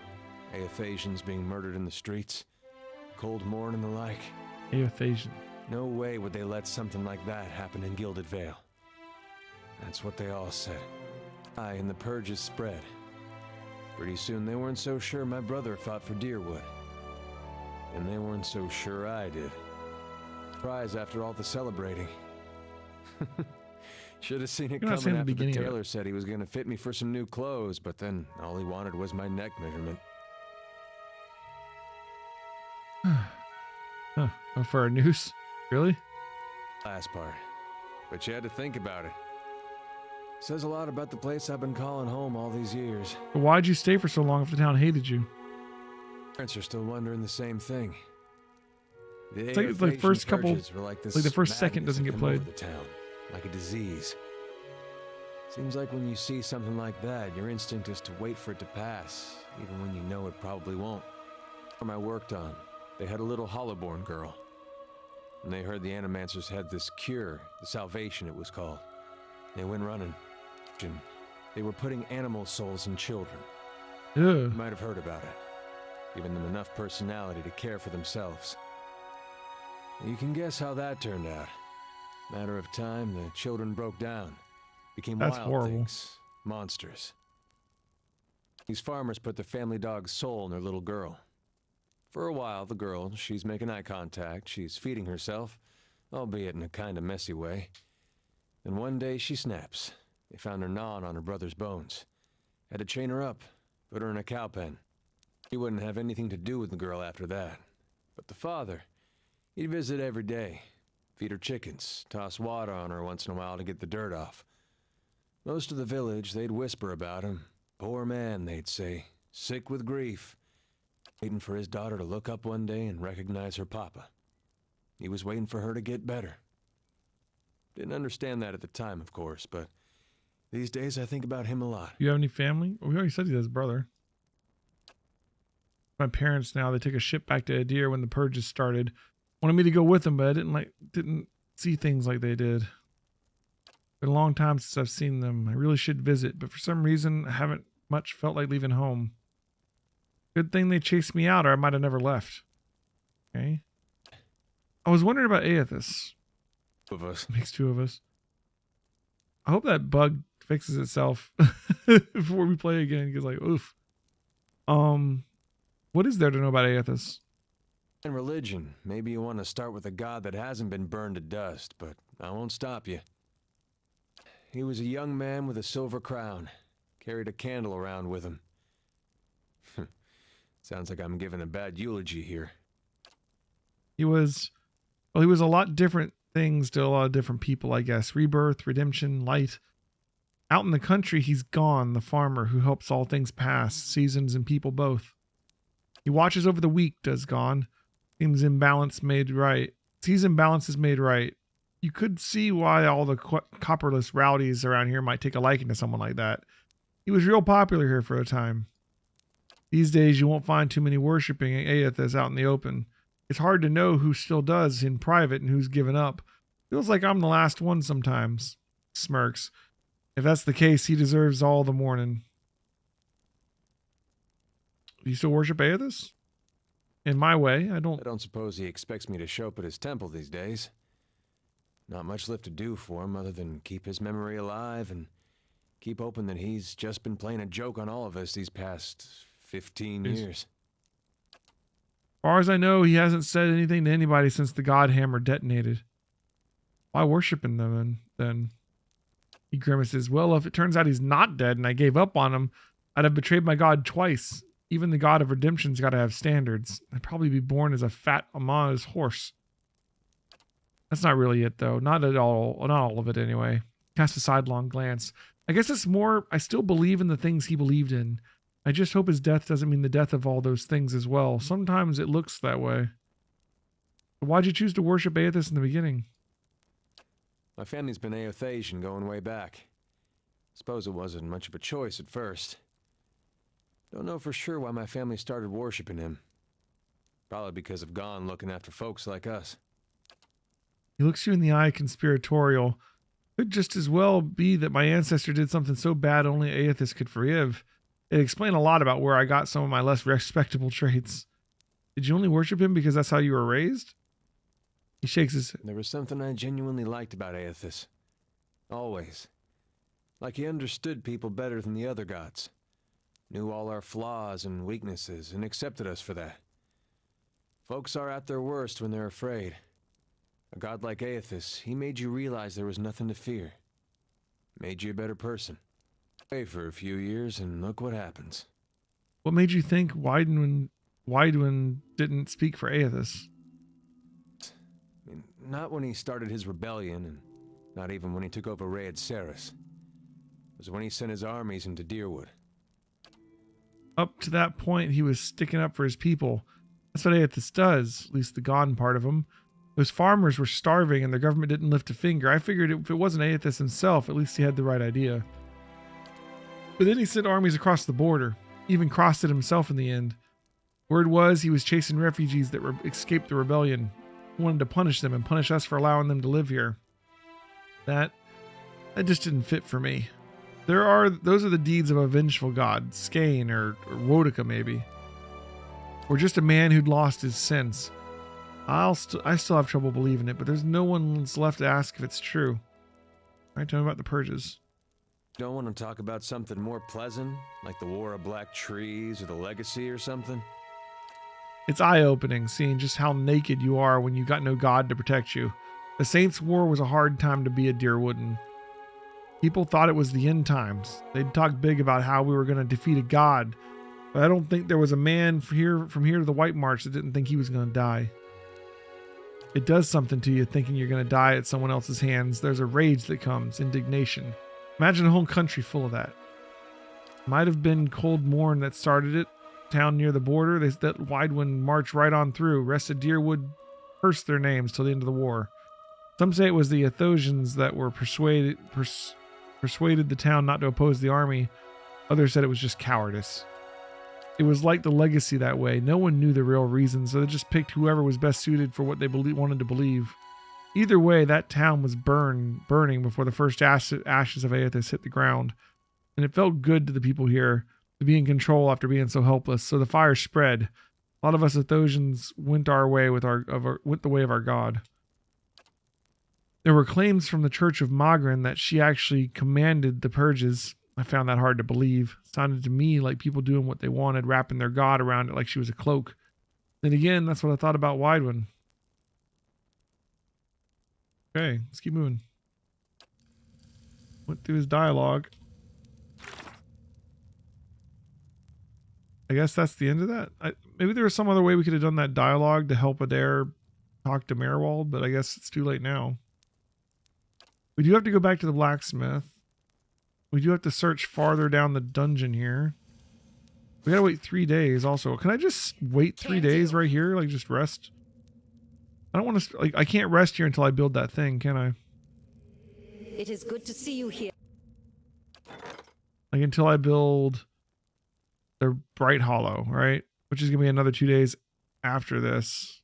Aethasians being murdered in the streets. Cold morn and the like. Aethasian. No way would they let something like that happen in Gilded Vale. That's what they all said. And the purges spread. Pretty soon they weren't so sure my brother fought for Deerwood. And they weren't so sure I did. Surprise after all the celebrating. Should have seen it You're not saying coming the after the beginning of tailor said he was going to fit me for some new clothes, but then all he wanted was my neck measurement. Huh. For a noose? Really? Last part. But you had to think about it. Says a lot about the place I've been calling home all these years. But why'd you stay for so long if the town hated you? Parents are still wondering the same thing. It's like the first couple, like the first second doesn't get played. The town, like a disease. Seems like when you see something like that, your instinct is to wait for it to pass, even when you know it probably won't. I worked on, they had a little Hollowborn girl. And they heard the Animancers had this cure, the Salvation it was called. They went running. They were putting animal souls in children. Yeah. You might have heard about it. Giving them enough personality to care for themselves. You can guess how that turned out. Matter of time, the children broke down. Became That's wild horrible. things. Monsters. These farmers put their family dog's soul in their little girl. For a while, the girl, she's making eye contact, she's feeding herself, albeit in a kind of messy way. Then one day she snaps. They found her gnawing on her brother's bones. Had to chain her up, put her in a cow pen. He wouldn't have anything to do with the girl after that. But the father, he'd visit every day. Feed her chickens, toss water on her once in a while to get the dirt off. Most of the village, they'd whisper about him. Poor man, they'd say, sick with grief. Waiting for his daughter to look up one day and recognize her papa. He was waiting for her to get better. Didn't understand that at the time, of course, but these days I think about him a lot. You have any family? We already said he has a brother. My parents now, they took a ship back to Adir when the purges started. Wanted me to go with them, but I didn't see things like they did. Been a long time since I've seen them. I really should visit, but for some reason I haven't much felt like leaving home. Good thing they chased me out or I might have never left. Okay. I was wondering about Aethys. Of us. Makes two of us. I hope that bug fixes itself before we play again. Because like, oof. What is there to know about Aethys? In religion, maybe you want to start with a god that hasn't been burned to dust, but I won't stop you. He was a young man with a silver crown. Carried a candle around with him. Sounds like I'm giving a bad eulogy here. He was a lot different things to a lot of different people, I guess. Rebirth, redemption, light. Out in the country, he's gone, the farmer who helps all things pass, seasons and people both. He watches over the weak, does Gone. Sees imbalance is made right. You could see why all the copperless rowdies around here might take a liking to someone like that. He was real popular here for a time. These days, you won't find too many worshipping Aethys out in the open. It's hard to know who still does in private and who's given up. Feels like I'm the last one sometimes. Smirks. If that's the case, he deserves all the mourning. Do you still worship Aethys? In my way, I don't suppose he expects me to show up at his temple these days. Not much left to do for him other than keep his memory alive and keep hoping that he's just been playing a joke on all of us these past 15 years. As far as I know, he hasn't said anything to anybody since the God Hammer detonated. Why worshiping them then? He grimaces. Well, if it turns out he's not dead and I gave up on him, I'd have betrayed my God twice. Even the God of redemption's got to have standards. I'd probably be born as a fat Amana's horse. That's not really it, though. Not at all. Not all of it, anyway. Cast a sidelong glance. I guess it's more, I still believe in the things he believed in. I just hope his death doesn't mean the death of all those things as well. Sometimes it looks that way. But why'd you choose to worship Aethys in the beginning? My family's been Aethasian going way back. Suppose it wasn't much of a choice at first. Don't know for sure why my family started worshiping him. Probably because of Gone looking after folks like us. He looks you in the eye, conspiratorial. Could just as well be that my ancestor did something so bad only Aethys could forgive. It explained a lot about where I got some of my less respectable traits. Did you only worship him because that's how you were raised? He shakes his head. There was something I genuinely liked about Aethys. Always. Like he understood people better than the other gods. Knew all our flaws and weaknesses and accepted us for that. Folks are at their worst when they're afraid. A god like Aethys, he made you realize there was nothing to fear. Made you a better person. Stay for a few years and look what happens. What made you think Weidwin didn't speak for Aethys? I mean, not when he started his rebellion, and not even when he took over Raed Saris. It was when he sent his armies into Deerwood. Up to that point, he was sticking up for his people. That's what Aethys does, at least the Gone part of him. Those farmers were starving and the government didn't lift a finger. I figured if it wasn't Aethys himself, at least he had the right idea. But then he sent armies across the border, even crossed it himself in the end. Word was he was chasing refugees that escaped the rebellion. He wanted to punish them and punish us for allowing them to live here. That just didn't fit for me. Those are the deeds of a vengeful god, Skane or Wodica maybe. Or just a man who'd lost his sense. I still have trouble believing it, but there's no one left to ask if it's true. All right, tell me about the purges. Don't want to talk about something more pleasant, like the War of Black Trees or the Legacy or something? It's eye-opening seeing just how naked you are when you got no god to protect you. The Saints' War was a hard time to be a Deerwooden. People thought it was the end times. They'd talk big about how we were going to defeat a god, but I don't think there was a man from here to the White March that didn't think he was going to die. It does something to you thinking you're going to die at someone else's hands. There's a rage that comes, indignation. Imagine a whole country full of that. Might have been Cold Morn that started it. Town near the border. They let Weidwin march right on through. Rest of Deerwood cursed their names till the end of the war. Some say it was the Athosians that were persuaded the town not to oppose the army. Others said it was just cowardice. It was like the Legacy that way. No one knew the real reason, so they just picked whoever was best suited for what they wanted to believe. Either way, that town was burning before the first ashes of Aethys hit the ground. And it felt good to the people here to be in control after being so helpless. So the fire spread. A lot of us Athosians went the way of our god. There were claims from the Church of Magrin that she actually commanded the purges. I found that hard to believe. It sounded to me like people doing what they wanted, wrapping their god around it like she was a cloak. Then again, that's what I thought about Weidwin. Okay, let's keep moving. Went through his dialogue. I guess that's the end of that. Maybe there was some other way we could have done that dialogue to help Adair talk to Merwald, but I guess it's too late now. We do have to go back to the blacksmith. We do have to search farther down the dungeon here. We gotta wait 3 days also. Can I just wait 3 days right here? Like just rest? I don't want to, like, I can't rest here until I build that thing, can I? It is good to see you here. Like until I build the Bright Hollow, right? Which is gonna be another 2 days after this.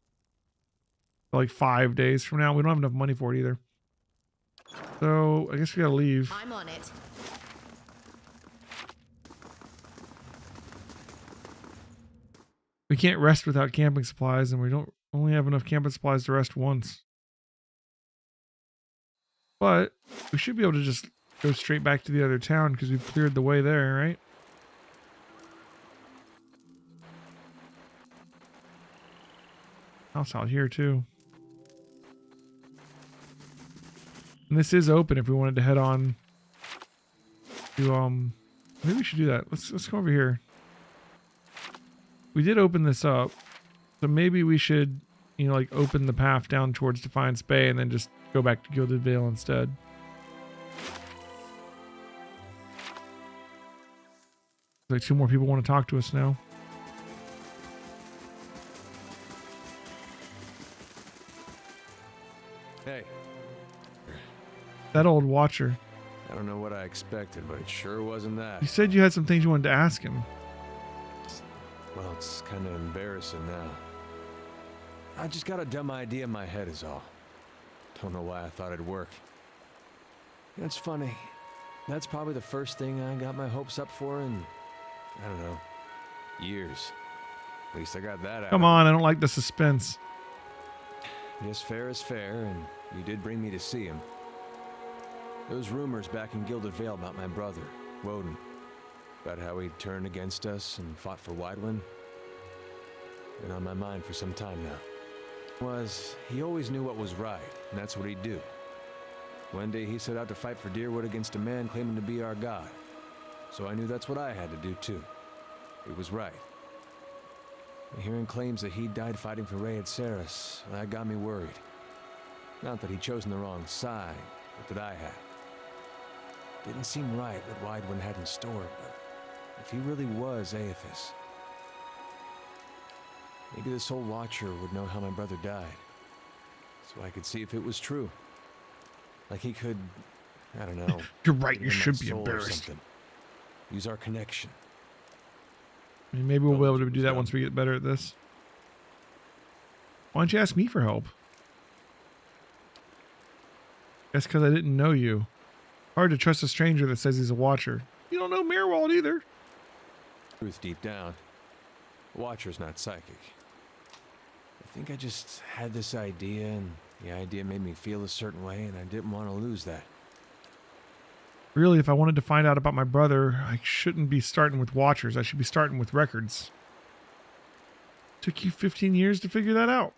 Like 5 days from now. We don't have enough money for it either. So I guess we gotta leave. I'm on it. We can't rest without camping supplies, and we don't only have enough camping supplies to rest once. But we should be able to just go straight back to the other town because we've cleared the way there, right? House out here too. And this is open if we wanted to head on to maybe we should do that. Let's come over here. We did open this up. So maybe we should, you know, like open the path down towards Defiance Bay and then just go back to Gilded Vale instead. Like 2 more people want to talk to us now. Hey, That old watcher. I don't know what I expected, but it sure wasn't that. You said you had some things you wanted to ask him. Well, it's kind of embarrassing now. I just got a dumb idea in my head is all. Don't know why I thought it'd work. It's funny. That's probably the first thing I got my hopes up for in, I don't know, years. At least I got that out. Come on, I don't like the suspense. Yes, fair is fair, and you did bring me to see him. Those rumors back in Gilded Vale about my brother, Woden, about how he turned against us and fought for Weidwin, been on my mind for some time now. He always knew what was right, and that's what he'd do. One day he set out to fight for Deerwood against a man claiming to be our god. So I knew that's what I had to do too. It was right. And hearing claims that he died fighting for Rayed Saris, that got me worried. Not that he'd chosen the wrong side, but that I had. Didn't seem right what Weidwin had in store, but if he really was Aethys, maybe this old Watcher would know how my brother died, so I could see if it was true. Like he could, I don't know. You're right, you give should my be soul or embarrassed. something. Use our connection. I mean, maybe we'll be able to do that once we get better at this. Why don't you ask me for help? Guess because I didn't know you. Hard to trust a stranger that says he's a watcher. You don't know Merwald either. Truth deep down, Watcher's not psychic. I think I just had this idea, and the idea made me feel a certain way, and I didn't want to lose that. Really, if I wanted to find out about my brother, I shouldn't be starting with watchers. I should be starting with records. Took you 15 years to figure that out.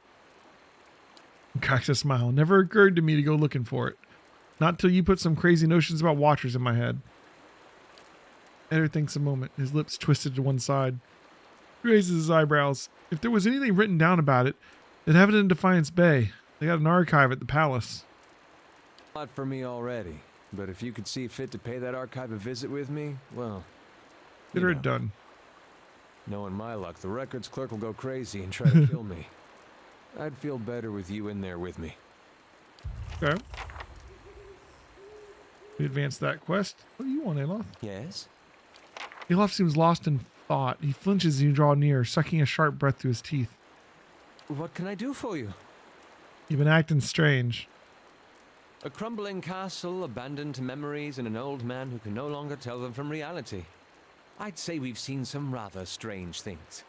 Cracks a smile. Never occurred to me to go looking for it. Not till you put some crazy notions about watchers in my head. Eder thinks a moment, his lips twisted to one side. He raises his eyebrows. If there was anything written down about it, they'd have it in Defiance Bay. They got an archive at the palace. Not for me already, but if you could see fit to pay that archive a visit with me, well... Consider it done. Knowing my luck, the records clerk will go crazy and try to kill me. I'd feel better with you in there with me. Okay. We advance that quest. What do you want, Alof? Yes? Alof seems lost in thought. He flinches as you draw near, sucking a sharp breath through his teeth. What can I do for you? You've been acting strange. A crumbling castle, abandoned to memories, and an old man who can no longer tell them from reality. I'd say we've seen some rather strange things.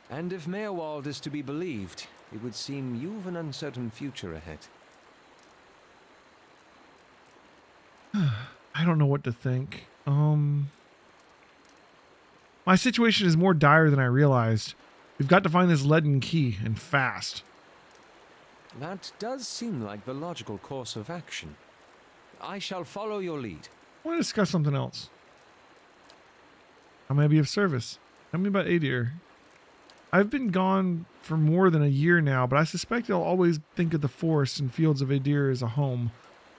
And if Merwald is to be believed, it would seem you've an uncertain future ahead. I don't know what to think. My situation is more dire than I realized. We've got to find this leaden key, and fast. That does seem like the logical course of action. I shall follow your lead. I want to discuss something else. How may I be of service? Tell me about Adir. I've been gone for more than a year now, but I suspect I'll always think of the forests and fields of Adir as a home.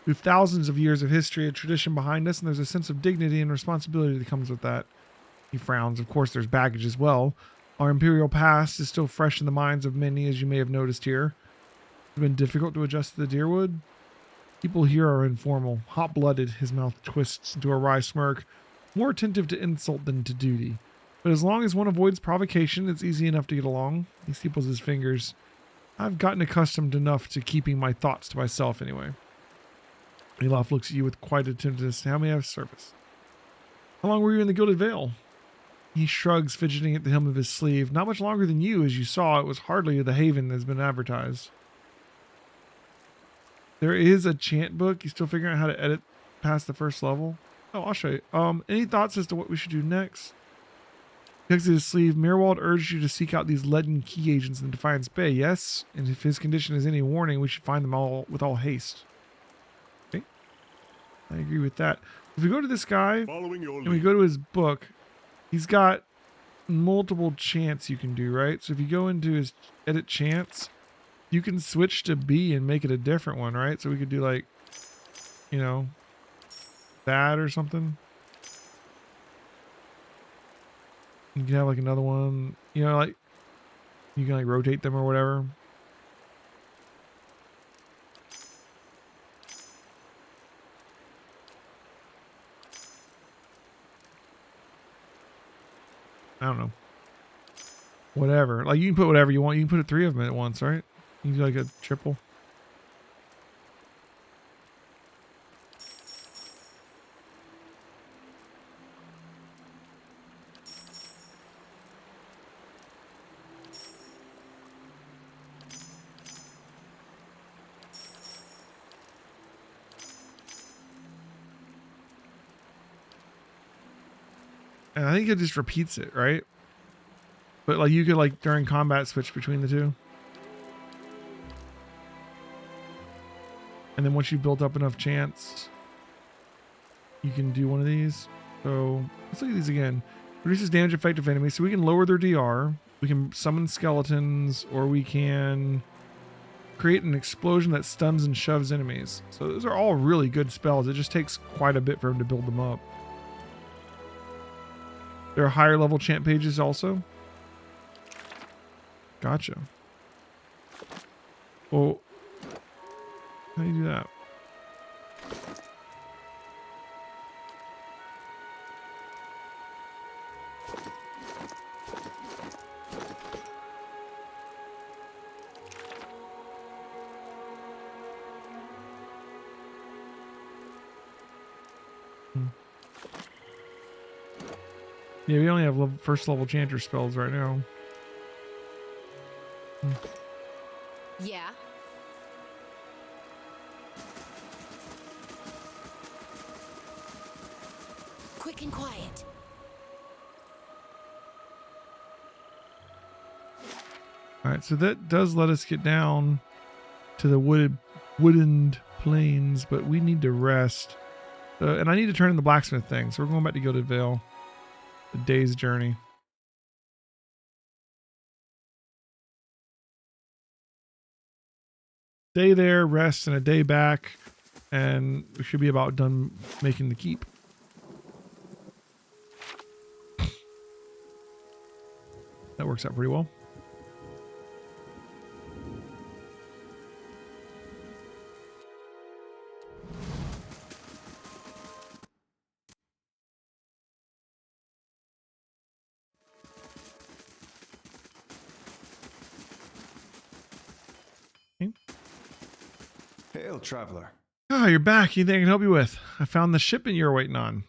We have thousands of years of history and tradition behind us, and there's a sense of dignity and responsibility that comes with that. He frowns. Of course, there's baggage as well. Our imperial past is still fresh in the minds of many, as you may have noticed here. It's been difficult to adjust to the Deerwood. People here are informal, hot-blooded. His mouth twists into a wry smirk, more attentive to insult than to duty. But as long as one avoids provocation, it's easy enough to get along. He steeples his fingers. I've gotten accustomed enough to keeping my thoughts to myself anyway. Elaf looks at you with quite attentiveness. How may I have service? How long were you in the Gilded Vale? He shrugs, fidgeting at the hem of his sleeve. Not much longer than you. As you saw, it was hardly the haven that's been advertised. There is a chant book. You still figuring out how to edit past the first level? Oh, I'll show you. Any thoughts as to what we should do next? He tugs at his sleeve. Mirwald urged you to seek out these leaden key agents in the Defiance Bay, yes? And if his condition is any warning, we should find them all with all haste. Okay. I agree with that. If we go to this guy and we go to his book, he's got multiple chants you can do, right? So if you go into his edit chants, you can switch to B and make it a different one, right? So we could do like, you know, that or something. You can have like another one, you know, like you can like rotate them or whatever. I don't know. Whatever. Like you can put whatever you want. You can put 3 of them at once, right? You can do like a triple. And I think it just repeats it, right? But like you could like during combat switch between the two. And then once you've built up enough chance, you can do one of these. So let's look at these again. Reduces damage effect of enemies. So we can lower their DR. We can summon skeletons, or we can create an explosion that stuns and shoves enemies. So those are all really good spells. It just takes quite a bit for him to build them up. There are higher level chant pages also. Gotcha. Well, how do you do that? Yeah, we only have first level chanter spells right now. Yeah. Quick and quiet. All right, so that does let us get down to the wooden plains, but we need to rest. And I need to turn in the blacksmith thing, so we're going back to Gilded Vale. A day's journey. Day there, rest, and a day back, and we should be about done making the keep. That works out pretty well. Hail, traveler. Ah, you're back. Anything I can help you with? I found the shipment you were waiting on.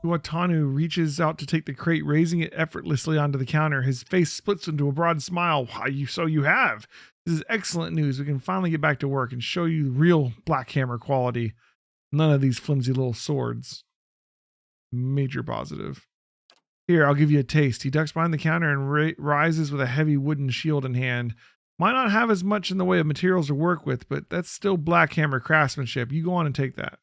Tuatanu reaches out to take the crate, raising it effortlessly onto the counter. His face splits into a broad smile. Why, so you have. This is excellent news. We can finally get back to work and show you real Black Hammer quality. None of these flimsy little swords. Major positive. Here, I'll give you a taste. He ducks behind the counter and rises with a heavy wooden shield in hand. Might not have as much in the way of materials to work with, but that's still Black Hammer craftsmanship. You go on and take that.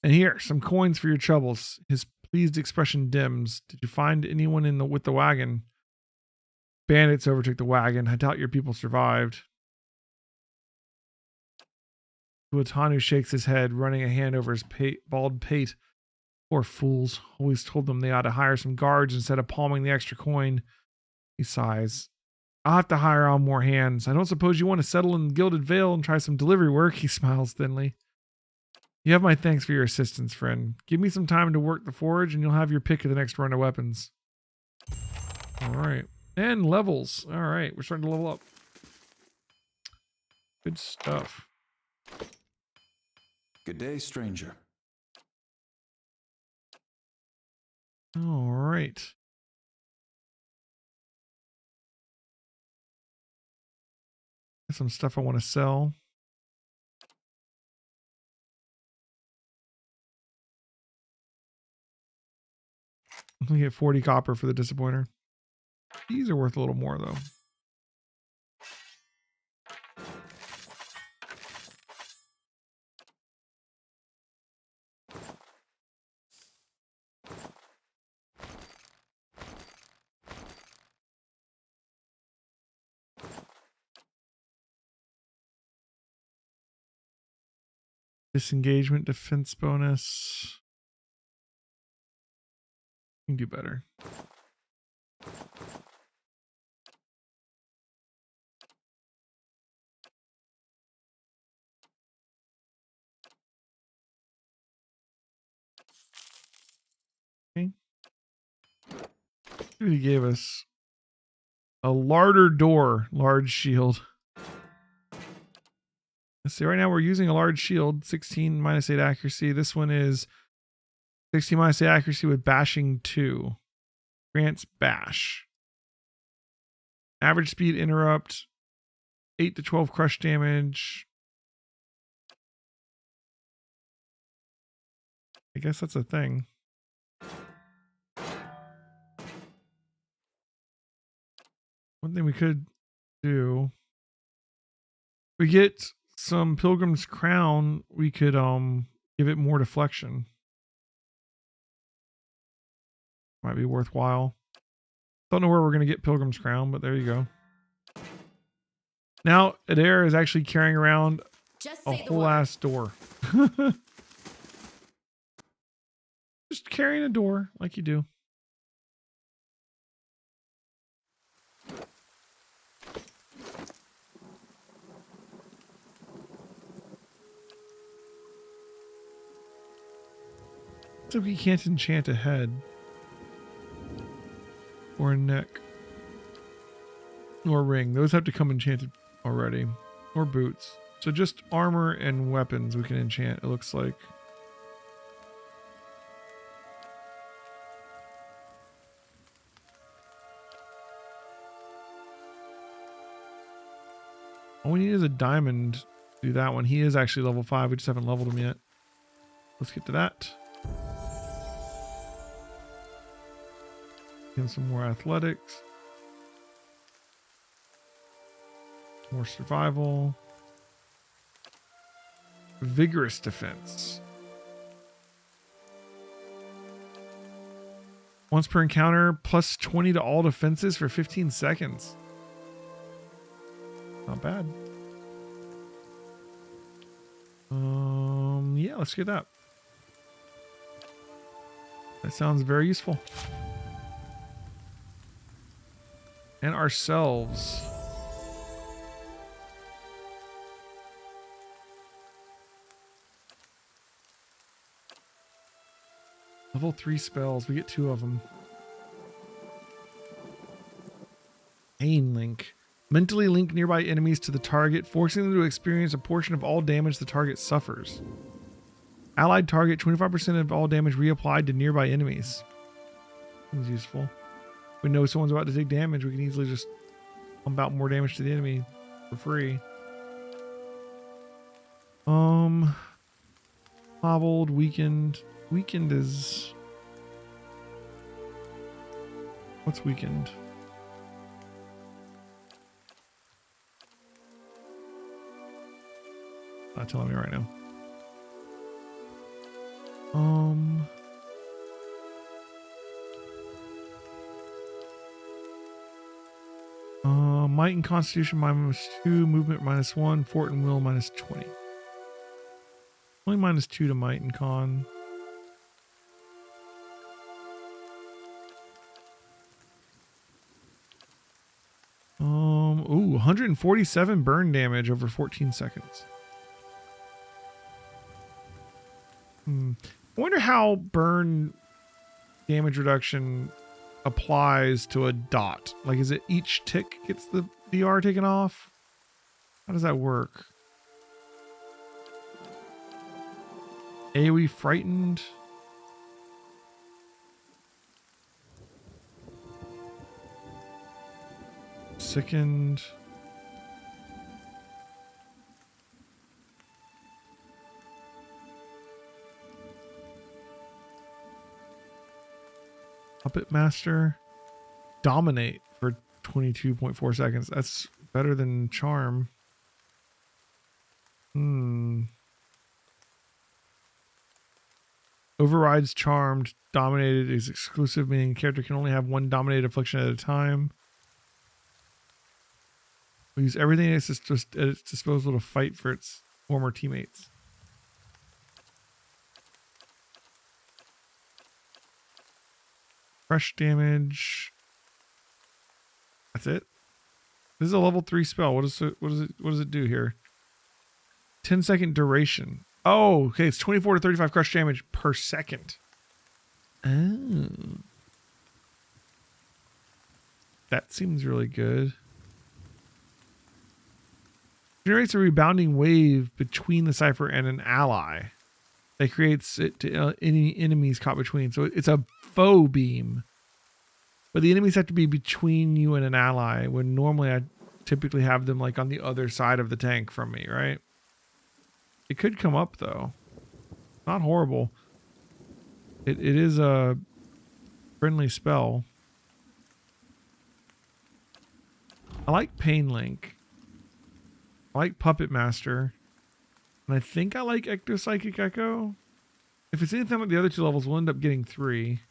And here, some coins for your troubles. His pleased expression dims. Did you find anyone with the wagon? Bandits overtook the wagon. I doubt your people survived. Tuatanu shakes his head, running a hand over his bald pate. Poor fools. Always told them they ought to hire some guards instead of palming the extra coin. He sighs. I'll have to hire on more hands. I don't suppose you want to settle in Gilded Vale and try some delivery work. He smiles thinly. You have my thanks for your assistance, friend. Give me some time to work the forge and you'll have your pick of the next run of weapons. All right. And levels. All right. We're starting to level up. Good stuff. Good day, stranger. All right. Got some stuff I want to sell. We get 40 copper for the disappointer. These are worth a little more though. Disengagement defense bonus. You can do better. Okay. He gave us a larder door, large shield. Let's see, right now we're using a large shield, 16 -8 accuracy. This one is 16 -8 accuracy with bashing 2. Grants bash. Average speed interrupt, 8 to 12 crush damage. I guess that's a thing. One thing we could do, we get some Pilgrim's Crown, we could give it more deflection. Might be worthwhile. Don't know where we're going to get Pilgrim's Crown, but there you go. Now Adair is actually carrying around a whole ass door. Just carrying a door like you do. So we can't enchant a head or a neck or a ring. Those have to come enchanted already, or boots. So just armor and weapons we can enchant, it looks like. All we need is a diamond to do that one. He is actually level 5. We just haven't leveled him yet. Let's get to that. Give him some more athletics. More survival. Vigorous defense. Once per encounter, plus 20 to all defenses for 15 seconds. Not bad. Yeah, let's get that. That sounds very useful. And ourselves. Level 3 spells. We get 2 of them. Pain link. Mentally link nearby enemies to the target, forcing them to experience a portion of all damage the target suffers. Allied target, 25% of all damage reapplied to nearby enemies. Seems useful. If we know someone's about to take damage, we can easily just pump out more damage to the enemy for free. Hobbled, weakened. Weakened is... What's weakened? Not telling me right now. Might and Constitution -2, movement -1, fort and will -20. Only -2 to might and con. Ooh, 147 burn damage over 14 seconds. I wonder how burn damage reduction applies to a dot. Like, is it each tick gets the DR taken off? How does that work? AoE frightened. Sickened. Puppet Master. Dominate for 22.4 seconds. That's better than Charm. Overrides Charmed. Dominated is exclusive, meaning the character can only have one dominated affliction at a time. We use everything at its disposal to fight for its former teammates. Fresh damage. That's it. This is a level 3 spell. What does it do here? 10-second duration. Oh, okay. It's 24 to 35 crush damage per second. Oh. That seems really good. Generates a rebounding wave between the Cipher and an ally. That creates it to any enemies caught between. So it's a foe beam. But the enemies have to be between you and an ally, when normally I typically have them like on the other side of the tank from me, right? It could come up though. Not horrible. It is a friendly spell. I like Pain Link. I like Puppet Master. And I think I like Ectopsychic Echo. If it's anything like the other two levels, we'll end up getting 3.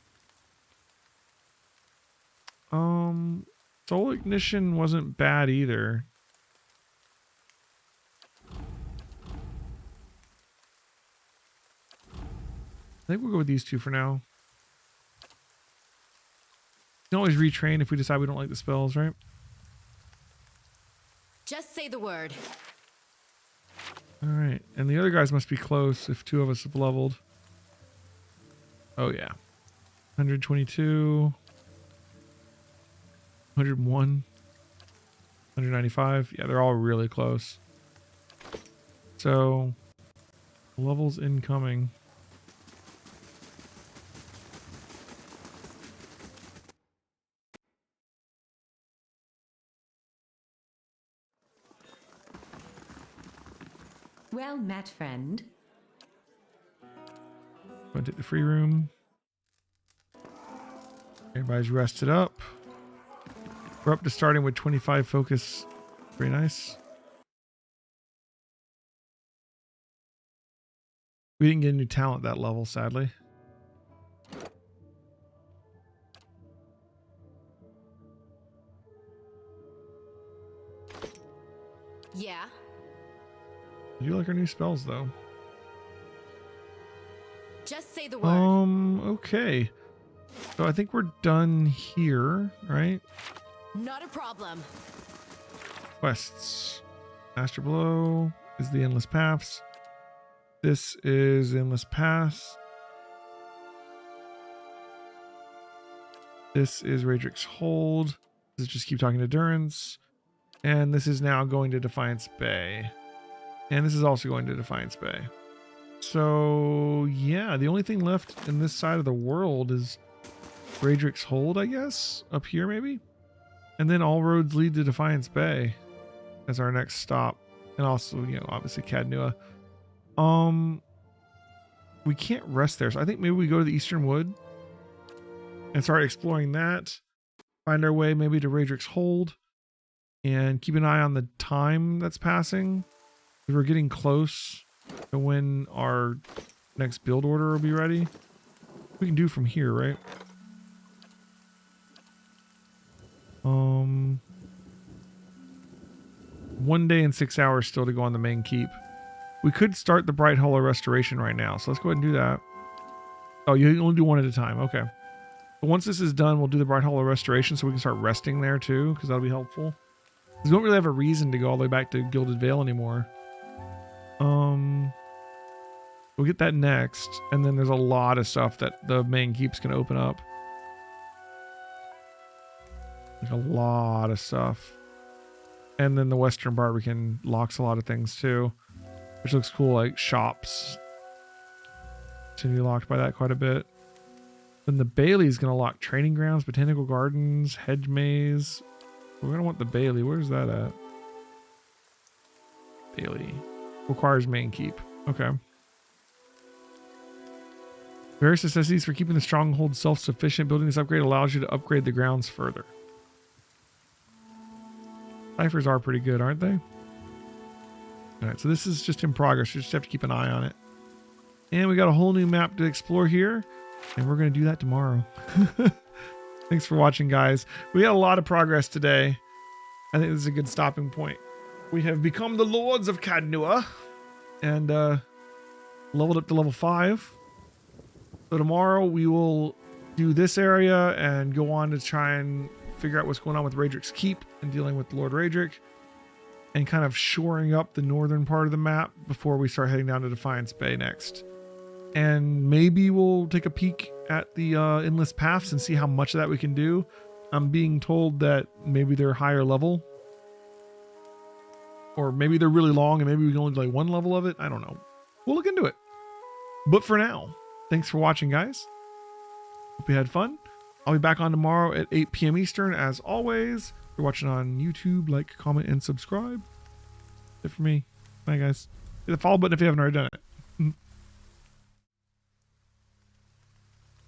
Soul Ignition wasn't bad either. I think we'll go with these two for now. We can always retrain if we decide we don't like the spells, right? Just say the word. All right, and the other guys must be close if 2 of us have leveled. Oh yeah, 122, 101, 195. Yeah, they're all really close. So, levels incoming. Well met, friend. Going to take the free room. Everybody's rested up. We're up to starting with 25 focus. Very nice. We didn't get a new talent that level, sadly. Yeah. I do like our new spells though. Just say the word. Okay. So I think we're done here, right? Not a problem. Quests. Master Blow is the Endless Paths. This is Endless Paths. This is Radric's Hold. This is just keep talking to Durance. And this is now going to Defiance Bay. And this is also going to Defiance Bay. So, yeah, the only thing left in this side of the world is Radric's Hold, I guess. Up here, maybe? And then all roads lead to Defiance Bay as our next stop. And also, you know, obviously Cadnua. We can't rest there. So I think maybe we go to the Eastern Wood and start exploring that. Find our way maybe to Radric's Hold. And keep an eye on the time that's passing. We're getting close to when our next build order will be ready. We can do from here, right? 1 day and 6 hours still to go on the main keep. We could start the Bright Hollow restoration right now, so let's go ahead and do that. Oh, you can only do one at a time. Okay. So once this is done, we'll do the Bright Hollow restoration so we can start resting there too, because that'll be helpful. We don't really have a reason to go all the way back to Gilded Vale anymore. We'll get that next, and then there's a lot of stuff that the main keep's gonna open up. Like a lot of stuff. And then the Western Barbican locks a lot of things too, which looks cool, like shops. It's gonna be locked by that quite a bit. Then the Bailey's gonna lock training grounds, botanical gardens, hedge maze. We're gonna want the Bailey. Where's that at? Bailey. Requires main keep. Okay. Various necessities for keeping the stronghold self-sufficient. Building this upgrade allows you to upgrade the grounds further. Ciphers are pretty good, aren't they? Alright, so this is just in progress. You just have to keep an eye on it. And we got a whole new map to explore here. And we're going to do that tomorrow. Thanks for watching, guys. We had a lot of progress today. I think this is a good stopping point. We have become the Lords of Cadnua. And leveled up to level 5. So tomorrow we will do this area and go on to try and figure out what's going on with Raedric's Keep and dealing with Lord Raedric and kind of shoring up the northern part of the map before we start heading down to Defiance Bay next. And maybe we'll take a peek at the endless paths and see how much of that we can do. I'm being told that maybe they're higher level, or maybe they're really long and maybe we can only do like 1 level of it. I don't know. We'll look into it. But for now, thanks for watching, guys. Hope you had fun. I'll be back on tomorrow at 8 p.m. Eastern, as always. If you're watching on YouTube, like, comment, and subscribe. That's it for me. Bye, guys. Hit the follow button if you haven't already done it.